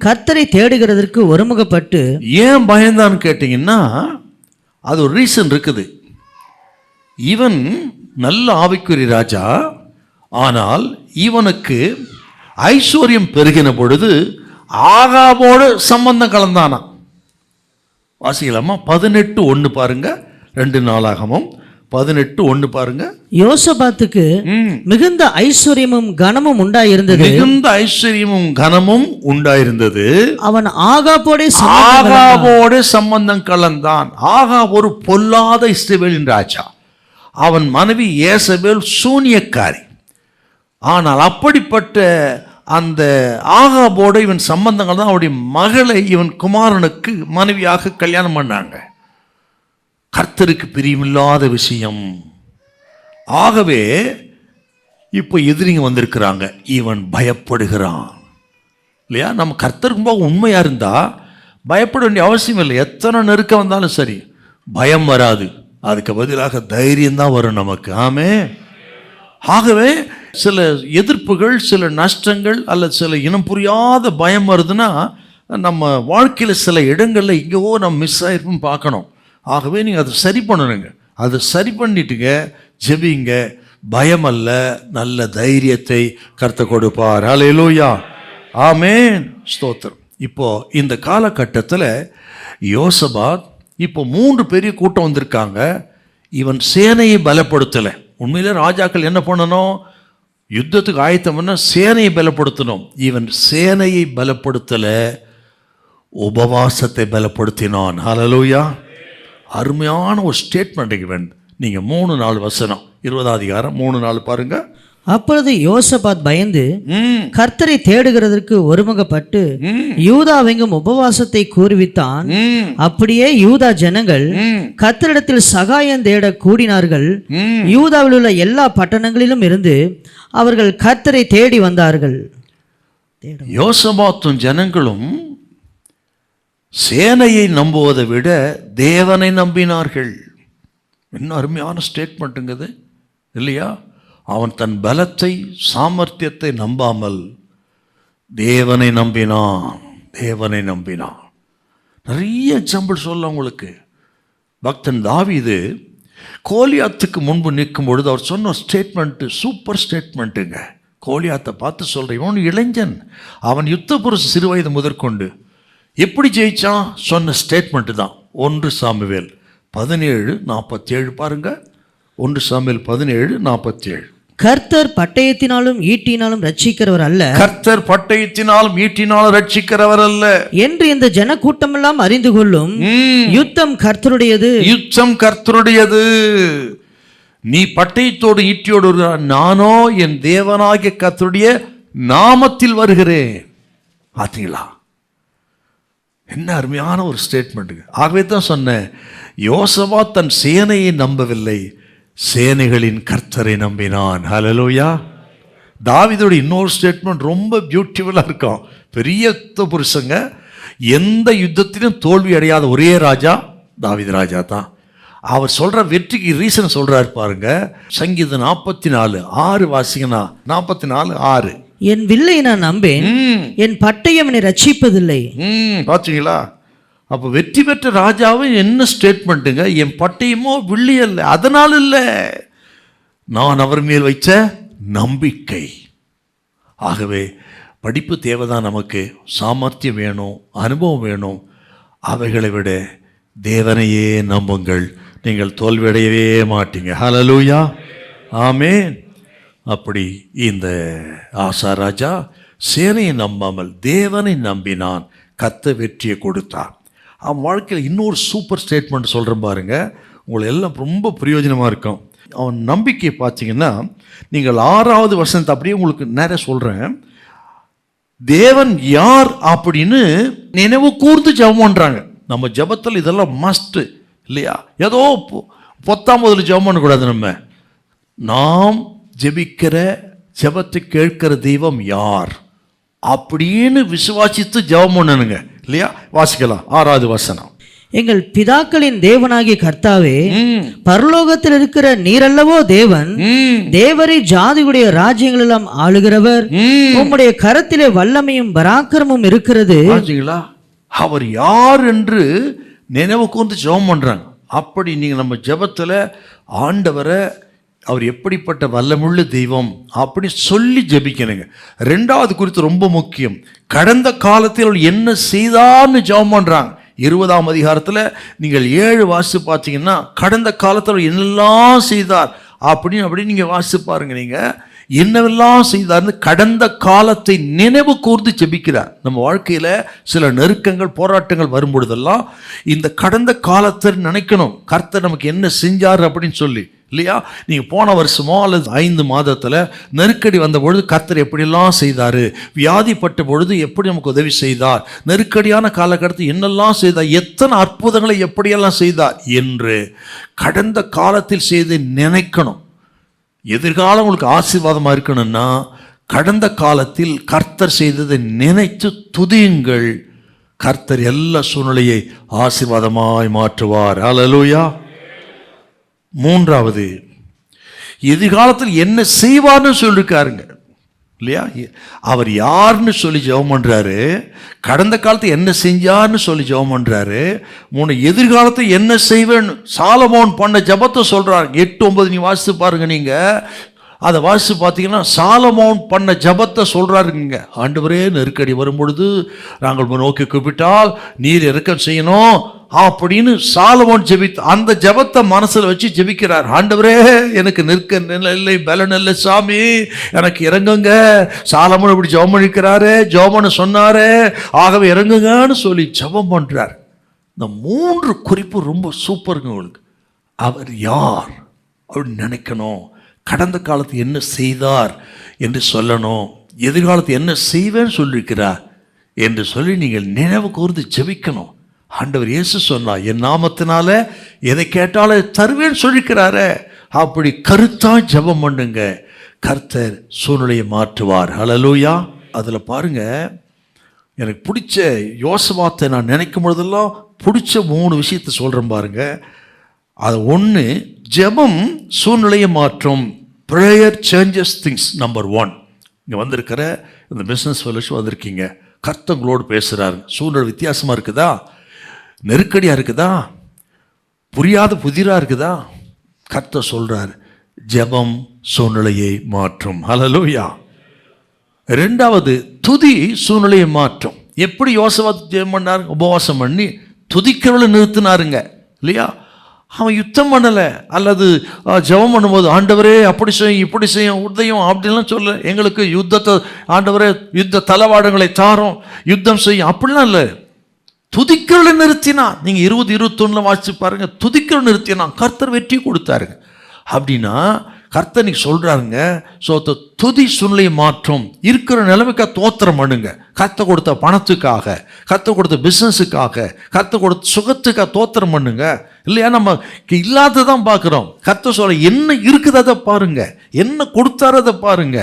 B: கர்த்தரை தேடுகிறதற்கு ஒருமுகப்பட்டு.
A: ஏன் பயந்தான்னு கேட்டீங்கன்னா, அது ஒரு ரீசன் இருக்குது. இவன் நல்ல ஆவிக்குரிய ராஜா, ஆனால் இவனுக்கு ஐஸ்வர்யம் பெருகின பொழுது ஆகாபோடு சம்பந்தம் கலந்தானா. வாசிக்கலாமா? 18:1 பாருங்க. 2 நாளாகமும் 18:1 பாருங்க.
B: யோசபாத்துக்கு மிகுந்த ஐஸ்வர்யமும் கனமும் உண்டாயிருந்தது.
A: மிகுந்த ஐஸ்வர்யமும் கனமும் உண்டாயிருந்தது.
B: அவன் ஆகாபோடே
A: சம்பந்தம் கலந்தான். ஆகாப் ஒரு பொல்லாத இஸ்ரவேலின் ராஜா. அவன் மனைவி ஏசபேல் சூனியக்காரி. ஆனால் அப்படிப்பட்ட அந்த ஆகாபோடு இவன் சம்பந்தங்கள் தான் அவருடைய மகளை இவன் குமாரனுக்கு மனைவியாக கல்யாணம் பண்ணாங்க. கர்த்தருக்கு பிரியமில்லாத விஷயம். ஆகவே இப்போ எதிரிங்க வந்திருக்கிறாங்க, இவன் பயப்படுகிறான் இல்லையா? நம்ம கர்த்தருக்கு போக உண்மையா இருந்தா பயப்பட வேண்டிய அவசியம் இல்லை. எத்தனை நெருக்கம் வந்தாலும் சரி, பயம் வராது. அதுக்கு பதிலாக தைரியம் தான் வரும் நமக்கு. ஆமே. ஆகவே சில எதிர்ப்புகள், சில நஷ்டங்கள் அல்லது சில இனம் புரியாத பயம் வருதுன்னா, நம்ம வாழ்க்கையில் சில இடங்களில் இங்கேவோ நம்ம மிஸ் ஆகிருப்போம் பார்க்கணும். ஆகவே நீங்கள் அதை சரி பண்ணணுங்க. அதை சரி பண்ணிட்டுங்க, ஜெபிங்க. பயம் அல்ல, நல்ல தைரியத்தை கர்த்தர் கொடுப்பார். ஹல்லேலூயா, ஆமென், ஸ்தோத்திரம். இப்போ இந்த காலகட்டத்தில் யோசபாத், இப்போ 3 பெரிய கூட்டம் வந்திருக்காங்க. இவன் சேனையை பலப்படுத்தலை. உண்மையிலே ராஜாக்கள் என்ன பண்ணணும்? யுத்தத்துக்கு ஆயத்தம் பண்ண சேனையை பலப்படுத்தணும். இவன் சேனையை பலப்படுத்தல, உபவாசத்தை பலப்படுத்தினான். ஹல்லேலூயா, அருமையான ஒரு ஸ்டேட்மெண்ட் இவன். நீங்க 3-4 வசனம் 20ஆம் அதிகாரம் 3-4 பாருங்க.
B: அப்பொழுது யோசபாத் பயந்து கர்த்தரை தேடுகிறதற்கு ஒருமுகப்பட்டு யூதாவெங்கும் உபவாசத்தை கூறுவித்தான். அப்படியே யூதா ஜனங்கள் கர்த்தரிடத்தில் சகாயம் தேட கூடினார்கள். யூதாவில் உள்ள எல்லா பட்டணங்களிலும் இருந்து அவர்கள் கர்த்தரை தேடி வந்தார்கள்.
A: யோசபாத்தும் ஜனங்களும் சேனையை நம்புவதை விட தேவனை நம்பினார்கள். என்ன அருமையான ஸ்டேட்மெண்ட்டுங்கிறது இல்லையா? அவன் தன் பலத்தை, சாமர்த்தியத்தை நம்பாமல் தேவனை நம்பினான். தேவனை நம்பினான். நிறைய எக்ஸாம்பிள் சொல்ல உங்களுக்கு. பக்தன் தாவீது கோலியாத்துக்கு முன்பு நிற்கும் பொழுது அவர் சொன்ன ஸ்டேட்மெண்ட்டு சூப்பர் ஸ்டேட்மெண்ட்டுங்க. கோலியாத்தை பார்த்து சொல்கிறேன், இவன் இளைஞன், அவன் யுத்த புருஷ சிறு வயது முதற்கொண்டு எப்படி ஜெயிச்சான் சொன்ன ஸ்டேட்மெண்ட்டு தான் 1 சாமுவேல் 17:47 பாருங்க. 1 சாமுவேல் 17:47.
B: கர்த்தர் பட்டயத்தினாலும் ஈட்டினாலும் ரட்சிக்கிறவர் அல்ல,
A: கர்த்தர் பட்டயத்தினாலும் ஈட்டினாலும் ரட்சிக்கிறவர் அல்ல
B: என்று இந்த ஜன கூட்டமெல்லாம் அறிந்து கொள்ளும். யுத்தம் கர்த்தருடையது,
A: யுத்தம் கர்த்தருடையது. நீ பட்டயத்தோடு ஈட்டியோடு நானோ என் தேவனாகிய கர்த்தருடைய நாமத்தில் வருகிறேன். பார்த்தீங்களா, என்ன அருமையான ஒரு ஸ்டேட்மெண்ட்டுங்க. ஆகவே தான் சொன்னேன், யோசவா தன் சேனையை நம்பவில்லை, சேனைகளின் கர்த்தரை நம்பினான். ஹல்லேலூயா. தாவீதோட இன்னொரு ஸ்டேட்மெண்ட் ரொம்ப பியூட்டிஃபுல்லாக இருக்கும். பெரிய யுத்த புருஷங்க, எந்த யுத்தத்திலும் தோல்வி அடையாத ஒரே ராஜா தாவீது ராஜா தான். அவர் சொல்ற வெற்றிக்கு ரீசன் சொல்றாரு பாருங்க. சங்கீதம் 44:6 வாசிங்கன்னா, 44:6.
B: என் வில்லை நான் நம்பேன், என் பட்டயம் என்னை ரட்சிப்பதில்லை.
A: பார்த்தீங்களா, அப்போ வெற்றி பெற்ற ராஜாவும் என்ன ஸ்டேட்மெண்ட்டுங்க, என் பட்டயமோ வில்லி அல்ல, அதனால் இல்லை, நான் அவர் மேல் வைச்ச நம்பிக்கை. ஆகவே படிப்பு தேவைதான், நமக்கு சாமர்த்தியம் வேணும், அனுபவம் வேணும். அவைகளை விட தேவனையே நம்புங்கள், நீங்கள் தோல்வியடையவே மாட்டீங்க. ஹல்லேலூயா, ஆமென். அப்படி இந்த ஆசா ராஜா சேனையை நம்பாமல் தேவனை நம்பினான், கர்த்தர் வெற்றியை கொடுத்தான். அவன் வாழ்க்கையில் இன்னொரு சூப்பர் ஸ்டேட்மெண்ட் சொல்கிறேன் பாருங்க, உங்களை எல்லாம் ரொம்ப பிரயோஜனமாக இருக்கும். அவன் நம்பிக்கையை பார்த்தீங்கன்னா, நீங்கள் 6வது வசனத்தை அப்படியே உங்களுக்கு நிறைய சொல்கிறேன். தேவன் யார் அப்படின்னு நினைவு கூர்ந்து ஜெபம் பண்ணுறாங்க. நம்ம ஜெபத்தில் இதெல்லாம் மஸ்ட் இல்லையா? ஏதோ பொத்தாம் முதல்ல ஜெபம் பண்ணக்கூடாது. நாம் ஜெபிக்கிற ஜெபத்தை கேட்கிற தெய்வம் யார் அப்படின்னு விசுவாசித்து ஜெபம் பண்ணணுங்க இல்லையா? வாசிக்கலாம் 6வது வசனம்.
B: எங்கள் பிதாக்களின் தேவனாகிய கர்த்தாவே, பரலோகத்தில் இருக்கிற நீரல்லவோ தேவன், தேவரை ஜாதியுடைய ராஜ்யங்கள் எல்லாம் ஆளுகிறவர், உம்முடைய கரத்திலே வல்லமையும் பராக்கிரமும் இருக்கிறது.
A: அவர் யார் என்று நினைவு கூர்ந்து ஜெபம் பண்றாங்க. அப்படி நீங்க நம்ம ஜெபத்துல ஆண்டவரை, அவர் எப்படிப்பட்ட வல்லமுள்ள தெய்வம் அப்படி சொல்லி ஜெபிக்கணுங்க. 2வது குறித்து ரொம்ப முக்கியம், கடந்த காலத்தில் அவர் என்ன செய்தார்னு ஜெபம் பண்றாங்க. 20ஆம் அதிகாரத்தில் நீங்கள் 7 வாசித்து பார்த்தீங்கன்னா, கடந்த காலத்தில் என்னெல்லாம் செய்தார் அப்படின்னு நீங்கள் வாசித்து பாருங்க. நீங்கள் என்னவெல்லாம் செய்தார்னு கடந்த காலத்தை நினைவு கூர்ந்து ஜெபிக்கிறார். நம்ம வாழ்க்கையில் சில நெருக்கங்கள் போராட்டங்கள் வரும்பொழுதெல்லாம் இந்த கடந்த காலத்தை நினைக்கணும், கர்த்தர் நமக்கு என்ன செஞ்சார் அப்படின்னு சொல்லி இல்லையா? நீங்கள் போன வருஷமோ அல்லது 5 மாதத்தில் நெருக்கடி வந்த பொழுது கர்த்தர் எப்படியெல்லாம் செய்தார், வியாதிப்பட்ட பொழுது எப்படி நமக்கு உதவி செய்தார், நெருக்கடியான காலகட்டத்தில் என்னெல்லாம் செய்தார், எத்தனை அற்புதங்களை எப்படியெல்லாம் செய்தார் என்று கடந்த காலத்தில் செய்து நினைக்கணும். எதிர்காலம் உங்களுக்கு ஆசீர்வாதமாக இருக்கணும்னா கடந்த காலத்தில் கர்த்தர் செய்ததை நினைத்து துதியுங்கள். கர்த்தர் எல்லா சூழ்நிலையை ஆசீர்வாதமாய் மாற்றுவார். ஹல்லேலூயா. 3வது, எதிர்காலத்தில் என்ன செய்வார்னு சொல்லியிருக்காருங்க இல்லையா? அவர் யாருன்னு சொல்லி ஜெபம் பண்ணுறாரு, கடந்த காலத்தை என்ன செஞ்சார்னு சொல்லி ஜெபம் பண்ணுறாரு. 3, எதிர்காலத்தை என்ன செய்வேன்னு சாலமோன் பண்ண ஜெபத்தை சொல்கிறார். 8, 9 நீ வாசித்து பாருங்க. நீங்கள் அதை வாசித்து பார்த்தீங்கன்னா சாலமோன் பண்ண ஜெபத்தை சொல்கிறாருங்க. ஆண்டவரே, நெருக்கடி வரும்பொழுது நாங்கள் நோக்கி கூப்பிட்டால் நீர் இரக்கம் செய்யணும் அப்படின்னு சாலமோன் ஜெபித்து அந்த ஜெபத்தை மனசில் வச்சு ஜெபிக்கிறார். ஆண்டவரே, எனக்கு நிற்க இல்லை, பலன் இல்லை சாமி, எனக்கு இறங்குங்க. சாலமோன் இப்படி ஜெபம் பண்ணிக்கிறாரு, ஜெபம்னு சொன்னாரு, ஆகவே இறங்குங்கன்னு சொல்லி ஜெபம் பண்ணுறார். இந்த 3 குறிப்பு ரொம்ப சூப்பருங்க உங்களுக்கு. அவர் யார் அப்படின்னு நினைக்கணும், கடந்த காலத்து என்ன செய்தார் என்று சொல்லணும், எதிர்காலத்தை என்ன செய்வேன்னு சொல்லியிருக்கிறார் என்று சொல்லி நீங்கள் நினைவு கூர்ந்து ஜெபிக்கணும். ஆண்டவர் இயேசு சொன்னார், என் நாமத்தினால எதை கேட்டாலும் தருவேன்னு சொல்லியிருக்கிறாரே. அப்படி கருத்தா ஜெபம் பண்ணுங்க, கர்த்தர் சூழ்நிலையை மாற்றுவார். ஹல்லேலூயா. அதில் பாருங்க, எனக்கு பிடிச்ச யோசபாத்தை நான் நினைக்கும் பொழுதெல்லாம் பிடிச்ச 3 விஷயத்தை சொல்கிறேன் பாருங்க. அது 1, ஜெபம் சூழ்நிலையை மாற்றும். Prayer changes things. நம்பர் 1, இங்கே வந்திருக்கிற இந்த பிஸ்னஸ் ஃபெலோஷிப் வந்திருக்கீங்க, கர்த்தர் உங்களோடு பேசுகிறாரு. சூழ்நிலை வித்தியாசமாக இருக்குதா, நெருக்கடியாக இருக்குதா, புரியாத புதிராக இருக்குதா, கர்த்தர் சொல்றார், ஜெபம் சூழ்நிலையை மாற்றும். ஹல்லேலூயா. ரெண்டாவது, துதி சூழ்நிலையை மாற்றும். எப்படி யோசபாத் ஜெபம் பண்ணார்? உபவாசம் பண்ணி துதிக்கிறவளை நிறுத்தினாருங்க இல்லையா? அவன் யுத்தம் பண்ணலை, அல்லது ஜெபம் பண்ணும்போது ஆண்டவரே அப்படி செய்யும் இப்படி செய்யும் உதயம் அப்படின்லாம் சொல்ல, எங்களுக்கு யுத்தத்தை ஆண்டவரே யுத்த தளவாடங்களை தாரோம், யுத்தம் செய்யும் அப்படிலாம் இல்லை. துதிக்கிறவளை நிறுத்தினா. நீங்கள் 20-21 வாசிச்சு பாருங்க. துதிக்கிறவளை நிறுத்தினா கர்த்தர் வெற்றி கொடுத்தாருங்க. அப்படின்னா கர்த்தர் நீங்க சொல்றாருங்க, துதி சூழ்நிலையை மாற்றும். இருக்கிற நிலைமைக்காக தோத்திரம் பண்ணுங்க. கர்த்தர் கொடுத்த பணத்துக்காக, கர்த்தர் கொடுத்த பிசினஸுக்காக, கர்த்தர் கொடுத்த சுகத்துக்காக தோத்திரம் பண்ணுங்க. இல்லையா? நம்ம இல்லாததான் பார்க்குறோம். கர்த்தர் சொல்ல என்ன இருக்குது அதை பாருங்க, என்ன கொடுத்தாரு அதை பாருங்க.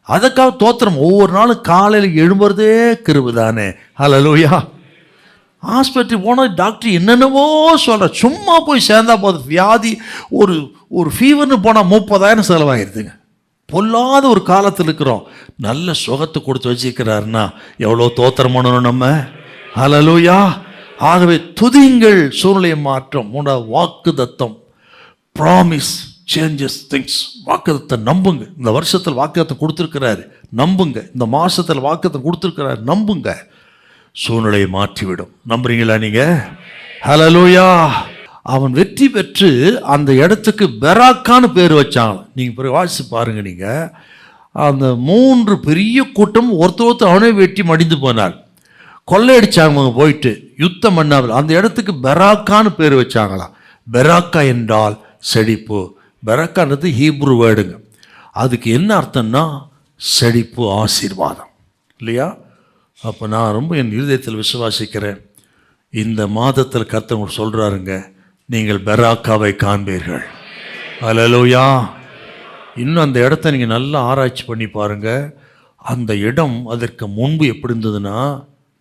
A: அதுக்காக தோத்திரம். ஒவ்வொரு நாளும் காலையில் எழும்புறதே கிருபை தானே. ஹல்லேலூயா. ஹாஸ்பிட்டல் போனால் டாக்டர் என்னென்னவோ சொல்கிற, சும்மா போய் சேர்ந்தா போதும். வியாதி ஒரு ஃபீவர்னு போனால் 30,000 செலவாகிடுதுங்க. பொல்லாத ஒரு காலத்தில் இருக்கிறோம். நல்ல சுகத்தை கொடுத்து வச்சுக்கிறாருன்னா எவ்வளோ தோத்திரம் பண்ணணும் நம்ம. ஹல்லேலூயா. ஆகவே துதிங்கள் சூழ்நிலையை மாற்றம். மூன்றாவது, வாக்கு தத்தம். Promise changes things. வாக்குத்தத்தை நம்புங்க. இந்த வருஷத்தில் வாக்குத்தத்தை கொடுத்துருக்கிறாரு, நம்புங்க. இந்த மாதத்தில் வாக்குத்தத்தை கொடுத்துருக்கிறாரு, நம்புங்க. சூழ்நிலையை மாற்றிவிடும். நம்புறீங்களா நீங்க? ஹல்லேலூயா. அவன் வெற்றி பெற்று அந்த இடத்துக்கு பெராக்கான்னு பேர் வச்சான். நீங்க பிறகு வாசிச்சு பாருங்க. நீங்க அந்த 3 பெரிய கூட்டம் ஒருத்தர் அவனே வெட்டி மடிந்து போனார். கொள்ளையடிச்சாங்க போயிட்டு யுத்தம் பண்ணாமல். அந்த இடத்துக்கு பெராக்கான்னு பேர் வச்சாங்களாம். பெராக்கா என்றால் செழிப்பு. பெராக்கான்றது ஹீப்ரு வேர்டுங்க. அதுக்கு என்ன அர்த்தம்னா செழிப்பு, ஆசீர்வாதம் இல்லையா? அப்போ நான் ரொம்ப என் இருதயத்தில் விசுவாசிக்கிறேன். இந்த மாதத்தில் கர்த்தர் சொல்கிறாருங்க, நீங்கள் பெராக்காவை காண்பீர்கள். ஹல்லேலூயா. இன்னும் அந்த இடத்த நீங்கள் நல்லா ஆராய்ச்சி பண்ணி பாருங்கள். அந்த இடம் அதற்கு முன்பு எப்படி இருந்ததுன்னா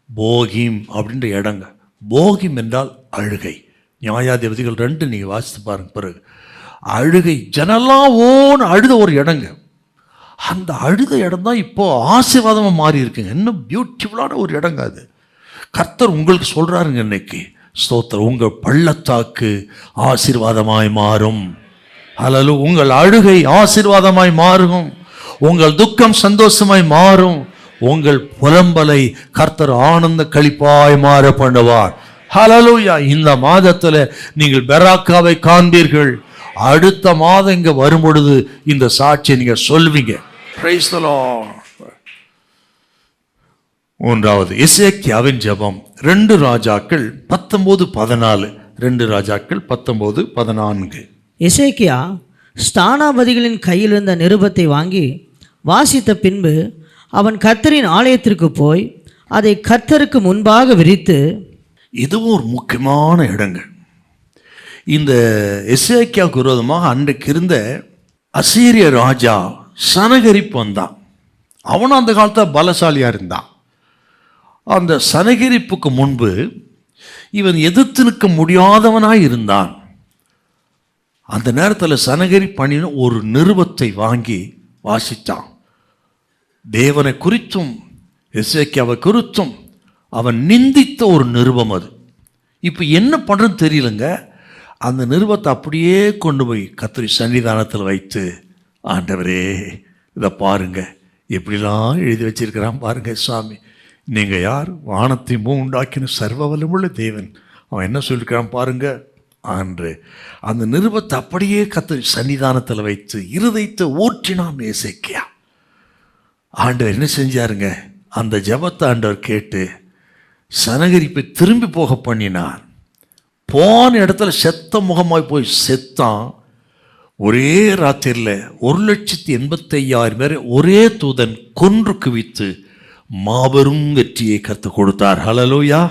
A: போகிம் அப்படின்ற இடங்க. போகிம் என்றால் அழுகை. நியாயாதிபதிகள் 2 நீங்கள் வாசித்து பாருங்க. பிறகு அழுகை, ஜனலாம் ஓன்னு அழுத ஒரு இடங்க. அந்த அழுத இடம் தான் இப்போ ஆசீர்வாதமாக மாறி இருக்குங்க. இன்னும் பியூட்டிஃபுல்லான ஒரு இடங்க அது. கர்த்தர் உங்களுக்கு சொல்கிறாருங்க இன்னைக்கு, ஸ்தோத்திரம், உங்கள் பள்ளத்தாக்கு ஆசீர்வாதமாய் மாறும். அல்லது உங்கள் அழுகை ஆசீர்வாதமாய் மாறும். உங்கள் துக்கம் சந்தோஷமாய் மாறும். உங்கள் புலம்பலை கர்த்தர் ஆனந்த களிப்பாய் மாற பண்ணுவார். ஹல்லேலூயா. இந்த மாதத்தில் நீங்கள் பெராக்காவை காண்பீர்கள். அடுத்த மாதம் இங்கே வரும் பொழுது இந்த சாட்சியை நீங்கள் சொல்வீங்க. Praise the Lord. மூன்றாவது, எசேக்கியாவின் ஜெபம். 2 ராஜாக்கள் 19:14. 2 ராஜாக்கள் 19:14.
B: எசேக்கியா ஸ்தானாபதிகளின் கையில் இருந்த நிருபத்தை வாங்கி வாசித்த பின்பு அவன் கர்த்தரின் ஆலயத்திற்கு போய் அதை கர்த்தருக்கு முன்பாக விரித்து.
A: இதுவும் ஒரு முக்கியமான இடங்கள். இந்த எசேக்கியாவுக்கு விரோதமாக அன்றைக்கு இருந்த அசீரிய ராஜா சனகரிப்பு வந்தான். அவனும் அந்த காலத்தில் பலசாலியாக இருந்தான். அந்த சனகரிப்புக்கு முன்பு இவன் எதிர்த்து நிற்க முடியாதவனாய் இருந்தான். அந்த நேரத்தில் சனகரி பண்ணின ஒரு நிருபத்தை வாங்கி வாசித்தான். தேவனை குறித்தும் எசேக்கியாவை குறித்தும் அவன் நிந்தித்த ஒரு நிருபம் அது. இப்போ என்ன பண்ணுறதுன்னு தெரியலங்க. அந்த நிருபத்தை அப்படியே கொண்டு போய் கர்த்தர் சன்னிதானத்தில் வைத்து, ஆண்டவரே இதை பாருங்க, எப்படிலாம் எழுதி வச்சிருக்கிறான் பாருங்க சுவாமி, நீங்கள் யார்? வானத்தையும் உண்டாக்கின சர்வ வல்லமுள்ள தேவன். அவன் என்ன சொல்லியிருக்கிறான் பாருங்க ஆண்டு. அந்த நிருபத்தை அப்படியே கர்த்தர் சன்னிதானத்தில் வைத்து இருதயத்தை ஊற்றினான் எசேக்கியா. ஆண்டவர் என்ன செஞ்சாருங்க? அந்த ஜெபத்தை ஆண்டவர் கேட்டு சனகரிப்பை திரும்பி போக பண்ணினார். போன இடத்துல செத்த முகமாய் போய் செத்தான். ஒரே ராத்திரியில் 1,85,000 பேரை ஒரே தூதன் கொன்று குவித்து மாபெரும் வெற்றியை கற்றுக் கொடுத்தார். ஹல்லேலூயா.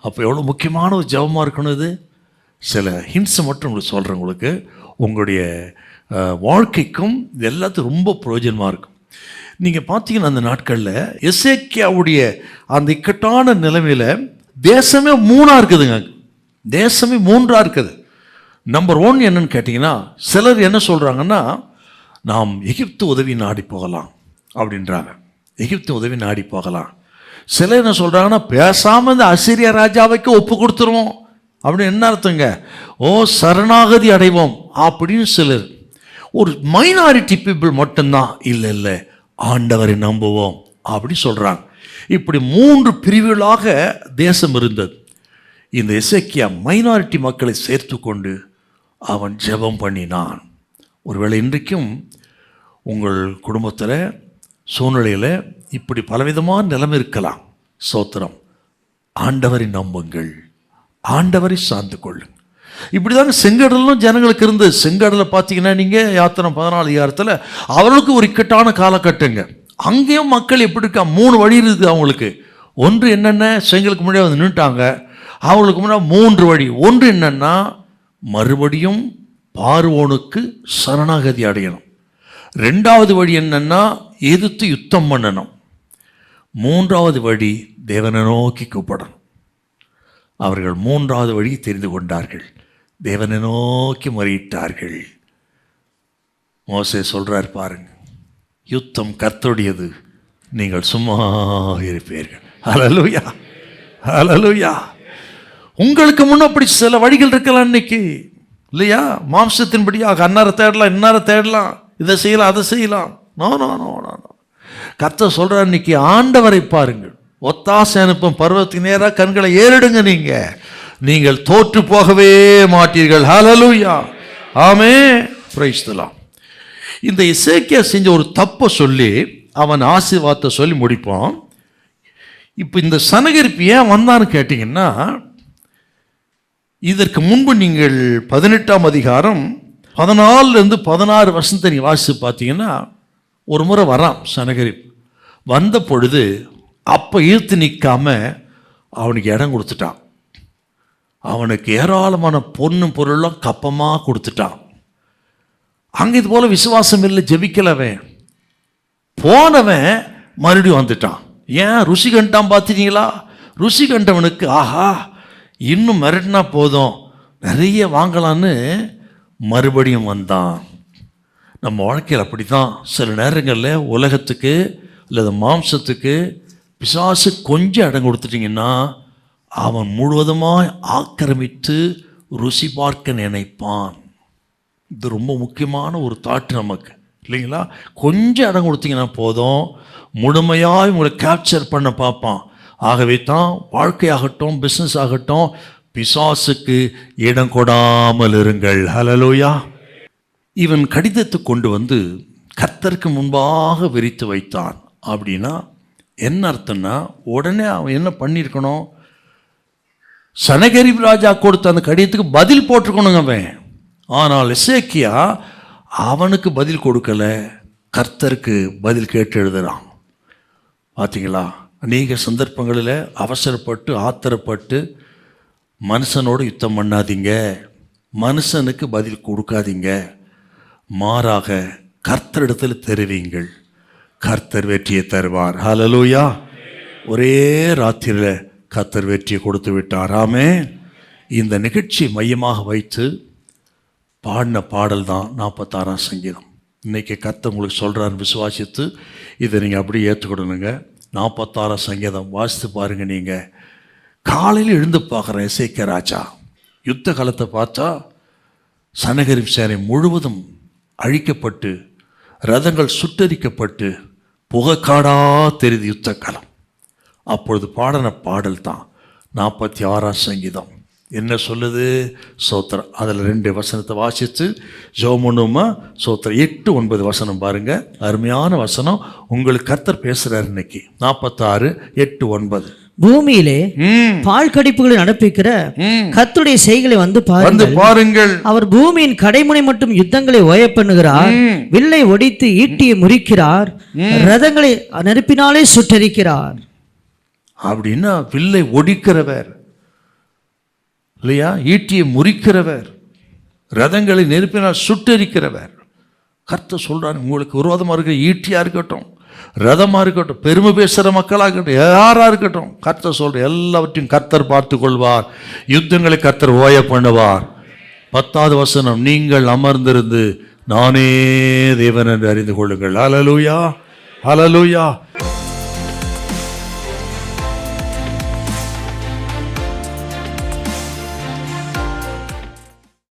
A: அப்போ எவ்வளோ முக்கியமான ஒரு ஜெபமாக இருக்கணும் இது. சில ஹிண்ட்ஸை மட்டும் உங்களுக்கு சொல்கிறேன். உங்களுக்கு உங்களுடைய வாழ்க்கைக்கும் இது எல்லாத்துக்கும் ரொம்ப பிரயோஜனமாக இருக்கும். நீங்கள் பார்த்தீங்கன்னா அந்த நாட்களில் எசேக்கியாவுடைய அந்த இக்கட்டான நிலைமையில் தேசமே 3 இருக்குதுங்க. தேசமே 3 இருக்குது. நம்பர் 1 என்னன்னு கேட்டிங்கன்னா, சிலர் என்ன சொல்கிறாங்கன்னா, நாம் எகிப்து உதவி நாடி போகலாம் அப்படின்றாங்க. எகிப்து உதவி நாடி போகலாம். சிலர் என்ன சொல்கிறாங்கன்னா, பேசாமல் இந்த அசீரிய ராஜாவுக்கு ஒப்பு கொடுத்துருவோம். அப்படின்னு என்ன அர்த்தங்க? ஓ சரணாகதி அடைவோம் அப்படின்னு சிலர். ஒரு மைனாரிட்டி பீப்புள் மட்டும்தான் இல்லை இல்லை ஆண்டவரை நம்புவோம் அப்படி சொல்கிறாங்க. இப்படி 3 பிரிவுகளாக தேசம் இருந்தது. இந்த எசேக்கியா மைனாரிட்டி மக்களை சேர்த்து கொண்டு அவன் ஜெபம் பண்ணினான். ஒருவேளை இன்றைக்கும் உங்கள் குடும்பத்தில் சூழ்நிலையில் இப்படி பலவிதமான நிலைமை இருக்கலாம். சோத்திரம். ஆண்டவரை நம்புங்கள், ஆண்டவரை சார்ந்து கொள்ளுங்கள். இப்படி தாங்க செங்கடலும் ஜனங்களுக்கு இருந்தது. செங்கடலை பார்த்தீங்கன்னா நீங்கள் யாத்திரை 14 அதிகாரத்தில் அவர்களுக்கு ஒரு இக்கட்டான காலகட்டங்க. அங்கேயும் மக்கள் எப்படி இருக்கா? 3 வழி இருக்குது அவங்களுக்கு. ஒன்று என்னென்ன, செங்கலுக்கு முன்னாடி வந்து நின்றுட்டாங்க. அவங்களுக்கு முன்னாடி 3 வழி. ஒன்று என்னென்னா மறுபடியும் பார்வோனுக்கு சரணாகதி அடையணும். 2வது வழி என்னென்னா எதிர்த்து யுத்தம் பண்ணணும். 3வது வழி தேவனை நோக்கி கூப்பிடணும். அவர்கள் 3வது வழி தெரிந்து கொண்டார்கள். தேவனை நோக்கி முறையிட்டார்கள். மோசே சொல்றார் பாருங்க, யுத்தம் கர்த்தருடையது, நீங்கள் சும்மா இருப்பீர்கள். ஹல்லேலூயா, ஹல்லேலூயா. உங்களுக்கு முன்ன அப்படி சில வழிகள் இருக்கலாம் இன்னைக்கு இல்லையா? மாம்சத்தின்படியாக அன்னாரை தேடலாம், இன்னாரை தேடலாம், இதை செய்யலாம், அதை செய்யலாம். No no no no. கர்த்தர் சொல்றார், இன்னைக்கு ஆண்டவரை பாருங்கள். ஒத்தாசை அனுப்பும் பர்வத்துக்கு நேராக கண்களை ஏறிடுங்க. நீங்கள் தோற்று போகவே மாட்டீர்கள். ஹல்லேலூயா, ஆமென், பிரைஸ் தி லார்ட். இந்த எசேக்கியா செஞ்ச ஒரு தப்பை சொல்லி அவன் ஆசீர்வாதத்தை சொல்லி முடிப்பான். இப்போ இந்த சனகரிப்பு ஏன் வந்தான்னு கேட்டிங்கன்னா, இதற்கு முன்பு நீங்கள் 18ஆம் அதிகாரம் 14 16 வருஷத்தை நீ வாசித்து பார்த்தீங்கன்னா, ஒரு முறை வரான் சனகரிப்பு. வந்த பொழுது அப்போ ஈர்த்து நிற்காம அவனுக்கு இடம் கொடுத்துட்டான். அவனுக்கு ஏராளமான பொண்ணும் பொருளும் கப்பமாக கொடுத்துட்டான். அங்கே இது போல் விசுவாசம் இல்லை, ஜெபிக்கலவன். போனவன் மறுபடியும் வந்துட்டான். ஏன்? ருசி கண்டான். பார்த்துட்டீங்களா? ருசி கண்டவனுக்கு ஆஹா இன்னும் மிரட்டினா போதும், நிறைய வாங்கலான்னு மறுபடியும் வந்தான். நம்ம வாழ்க்கையில் அப்படி தான். சில நேரங்களில் உலகத்துக்கு அல்லது மாம்சத்துக்கு பிசாசு கொஞ்சம் இடம் கொடுத்துட்டிங்கன்னா அவன் முழுவதுமாக ஆக்கிரமித்து ருசி பார்க்க நினைப்பான். இது ரொம்ப முக்கியமான ஒரு தாட்டு நமக்கு இல்லைங்களா? கொஞ்சம் இடம் கொடுத்தீங்கன்னா போதும், முழுமையாக உங்களை கேப்சர் பண்ண பார்ப்பான். ஆகவே தான் வாழ்க்கையாகட்டும், பிஸ்னஸ் ஆகட்டும், பிசாசுக்கு இடம் கொடாமல் இருங்கள். ஹல்லேலூயா. இவன் கடிதத்தை கொண்டு வந்து கர்த்தருக்கு முன்பாக விரித்து வைத்தான். அப்படின்னா என்ன அர்த்தம்னா, உடனே அவன் என்ன பண்ணியிருக்கணும்? சனகரிப் ராஜா கொடுத்த அந்த கடிதத்துக்கு பதில் போட்டிருக்கணுங்க அவன். ஆனால் எசேக்கியா அவனுக்கு பதில் கொடுக்கல, கர்த்தருக்கு பதில் கேட்டு எழுதுறான். பார்த்தீங்களா? அநேக சந்தர்ப்பங்களில் அவசரப்பட்டு ஆத்திரப்பட்டு மனுஷனோடு யுத்தம் பண்ணாதீங்க, மனுஷனுக்கு பதில் கொடுக்காதீங்க. மாறாக கர்த்தரிடத்தில் தெரிவிங்கள், கர்த்தர் வெற்றியை தருவார். ஹல்லேலூயா. ஒரே ராத்திரியில் கர்த்தர் வெற்றியை கொடுத்து விட்டார். ஆமென். இந்த நிகழ்ச்சி மையமாக வைத்து பாடின பாடல் தான் 46ஆம் சங்கீதம். இன்றைக்கி கர்த்தர் உங்களுக்கு சொல்கிறார், விசுவாசித்து இதை நீங்கள் அப்படியே ஏற்றுக்கொடணுங்க. 46ஆம் சங்கீதம் வாசித்து பாருங்கள். நீங்கள் காலையில் எழுந்து பார்க்குற எசேக்கியா ராஜா யுத்த காலத்தை பார்த்தா சனகரிப் சேனை முழுவதும் அழிக்கப்பட்டு ரதங்கள் சுட்டரிக்கப்பட்டு புகைக்காடாக தெரியுது யுத்த காலம். அப்பொழுது பாடின பாடல் தான் 46ஆம் சங்கீதம். என்ன சொல்லுது? சோத்திரம். அதில் 2 வசனத்தை வாசித்து ஜோமனுமா சோத்திரம் 8, 9 வசனம் பாருங்க. அருமையான வசனம். உங்களுக்கு கர்த்தர் பேசுறார் இன்னைக்கு. 46, 8, 9.
B: பூமியிலே பால் கடிப்புகளை நடப்பிக்கிற கர்த்தருடைய செய்களை வந்து பாருங்கள். அவர் பூமியின் கடைமுனை மட்டும் யுத்தங்களை ஓய பண்ணுகிறார். வில்லை ஒடித்து ஈட்டியை முறிக்கிறார். ரதங்களை நெருப்பினாலே சுட்டரிக்கிறார்.
A: அப்படின்னா வில்லை ஒடிக்கிறவர் இல்லையா? ஈட்டியை முறிக்கிறவர், ரதங்களை நெருப்பினால் சுட்டரிக்கிறவர். கர்த்தர் சொல்றார், உங்களுக்கு விரோதமாக இருக்கிற ஈட்டியாக இருக்கட்டும், ரதமாக இருக்கட்டும், பெருமை பேசுகிற மக்களாக இருக்கட்டும், யாராக இருக்கட்டும், கர்த்தர் சொல்ற எல்லாவற்றையும் கர்த்தர் பார்த்து கொள்வார். யுத்தங்களை கர்த்தர் ஓய பண்ணுவார். 10வது வசனம், நீங்கள் அமர்ந்திருந்து நானே தேவன் என்று அறிந்து கொள்ளுங்கள். ஹல்லேலூயா, ஹல்லேலூயா.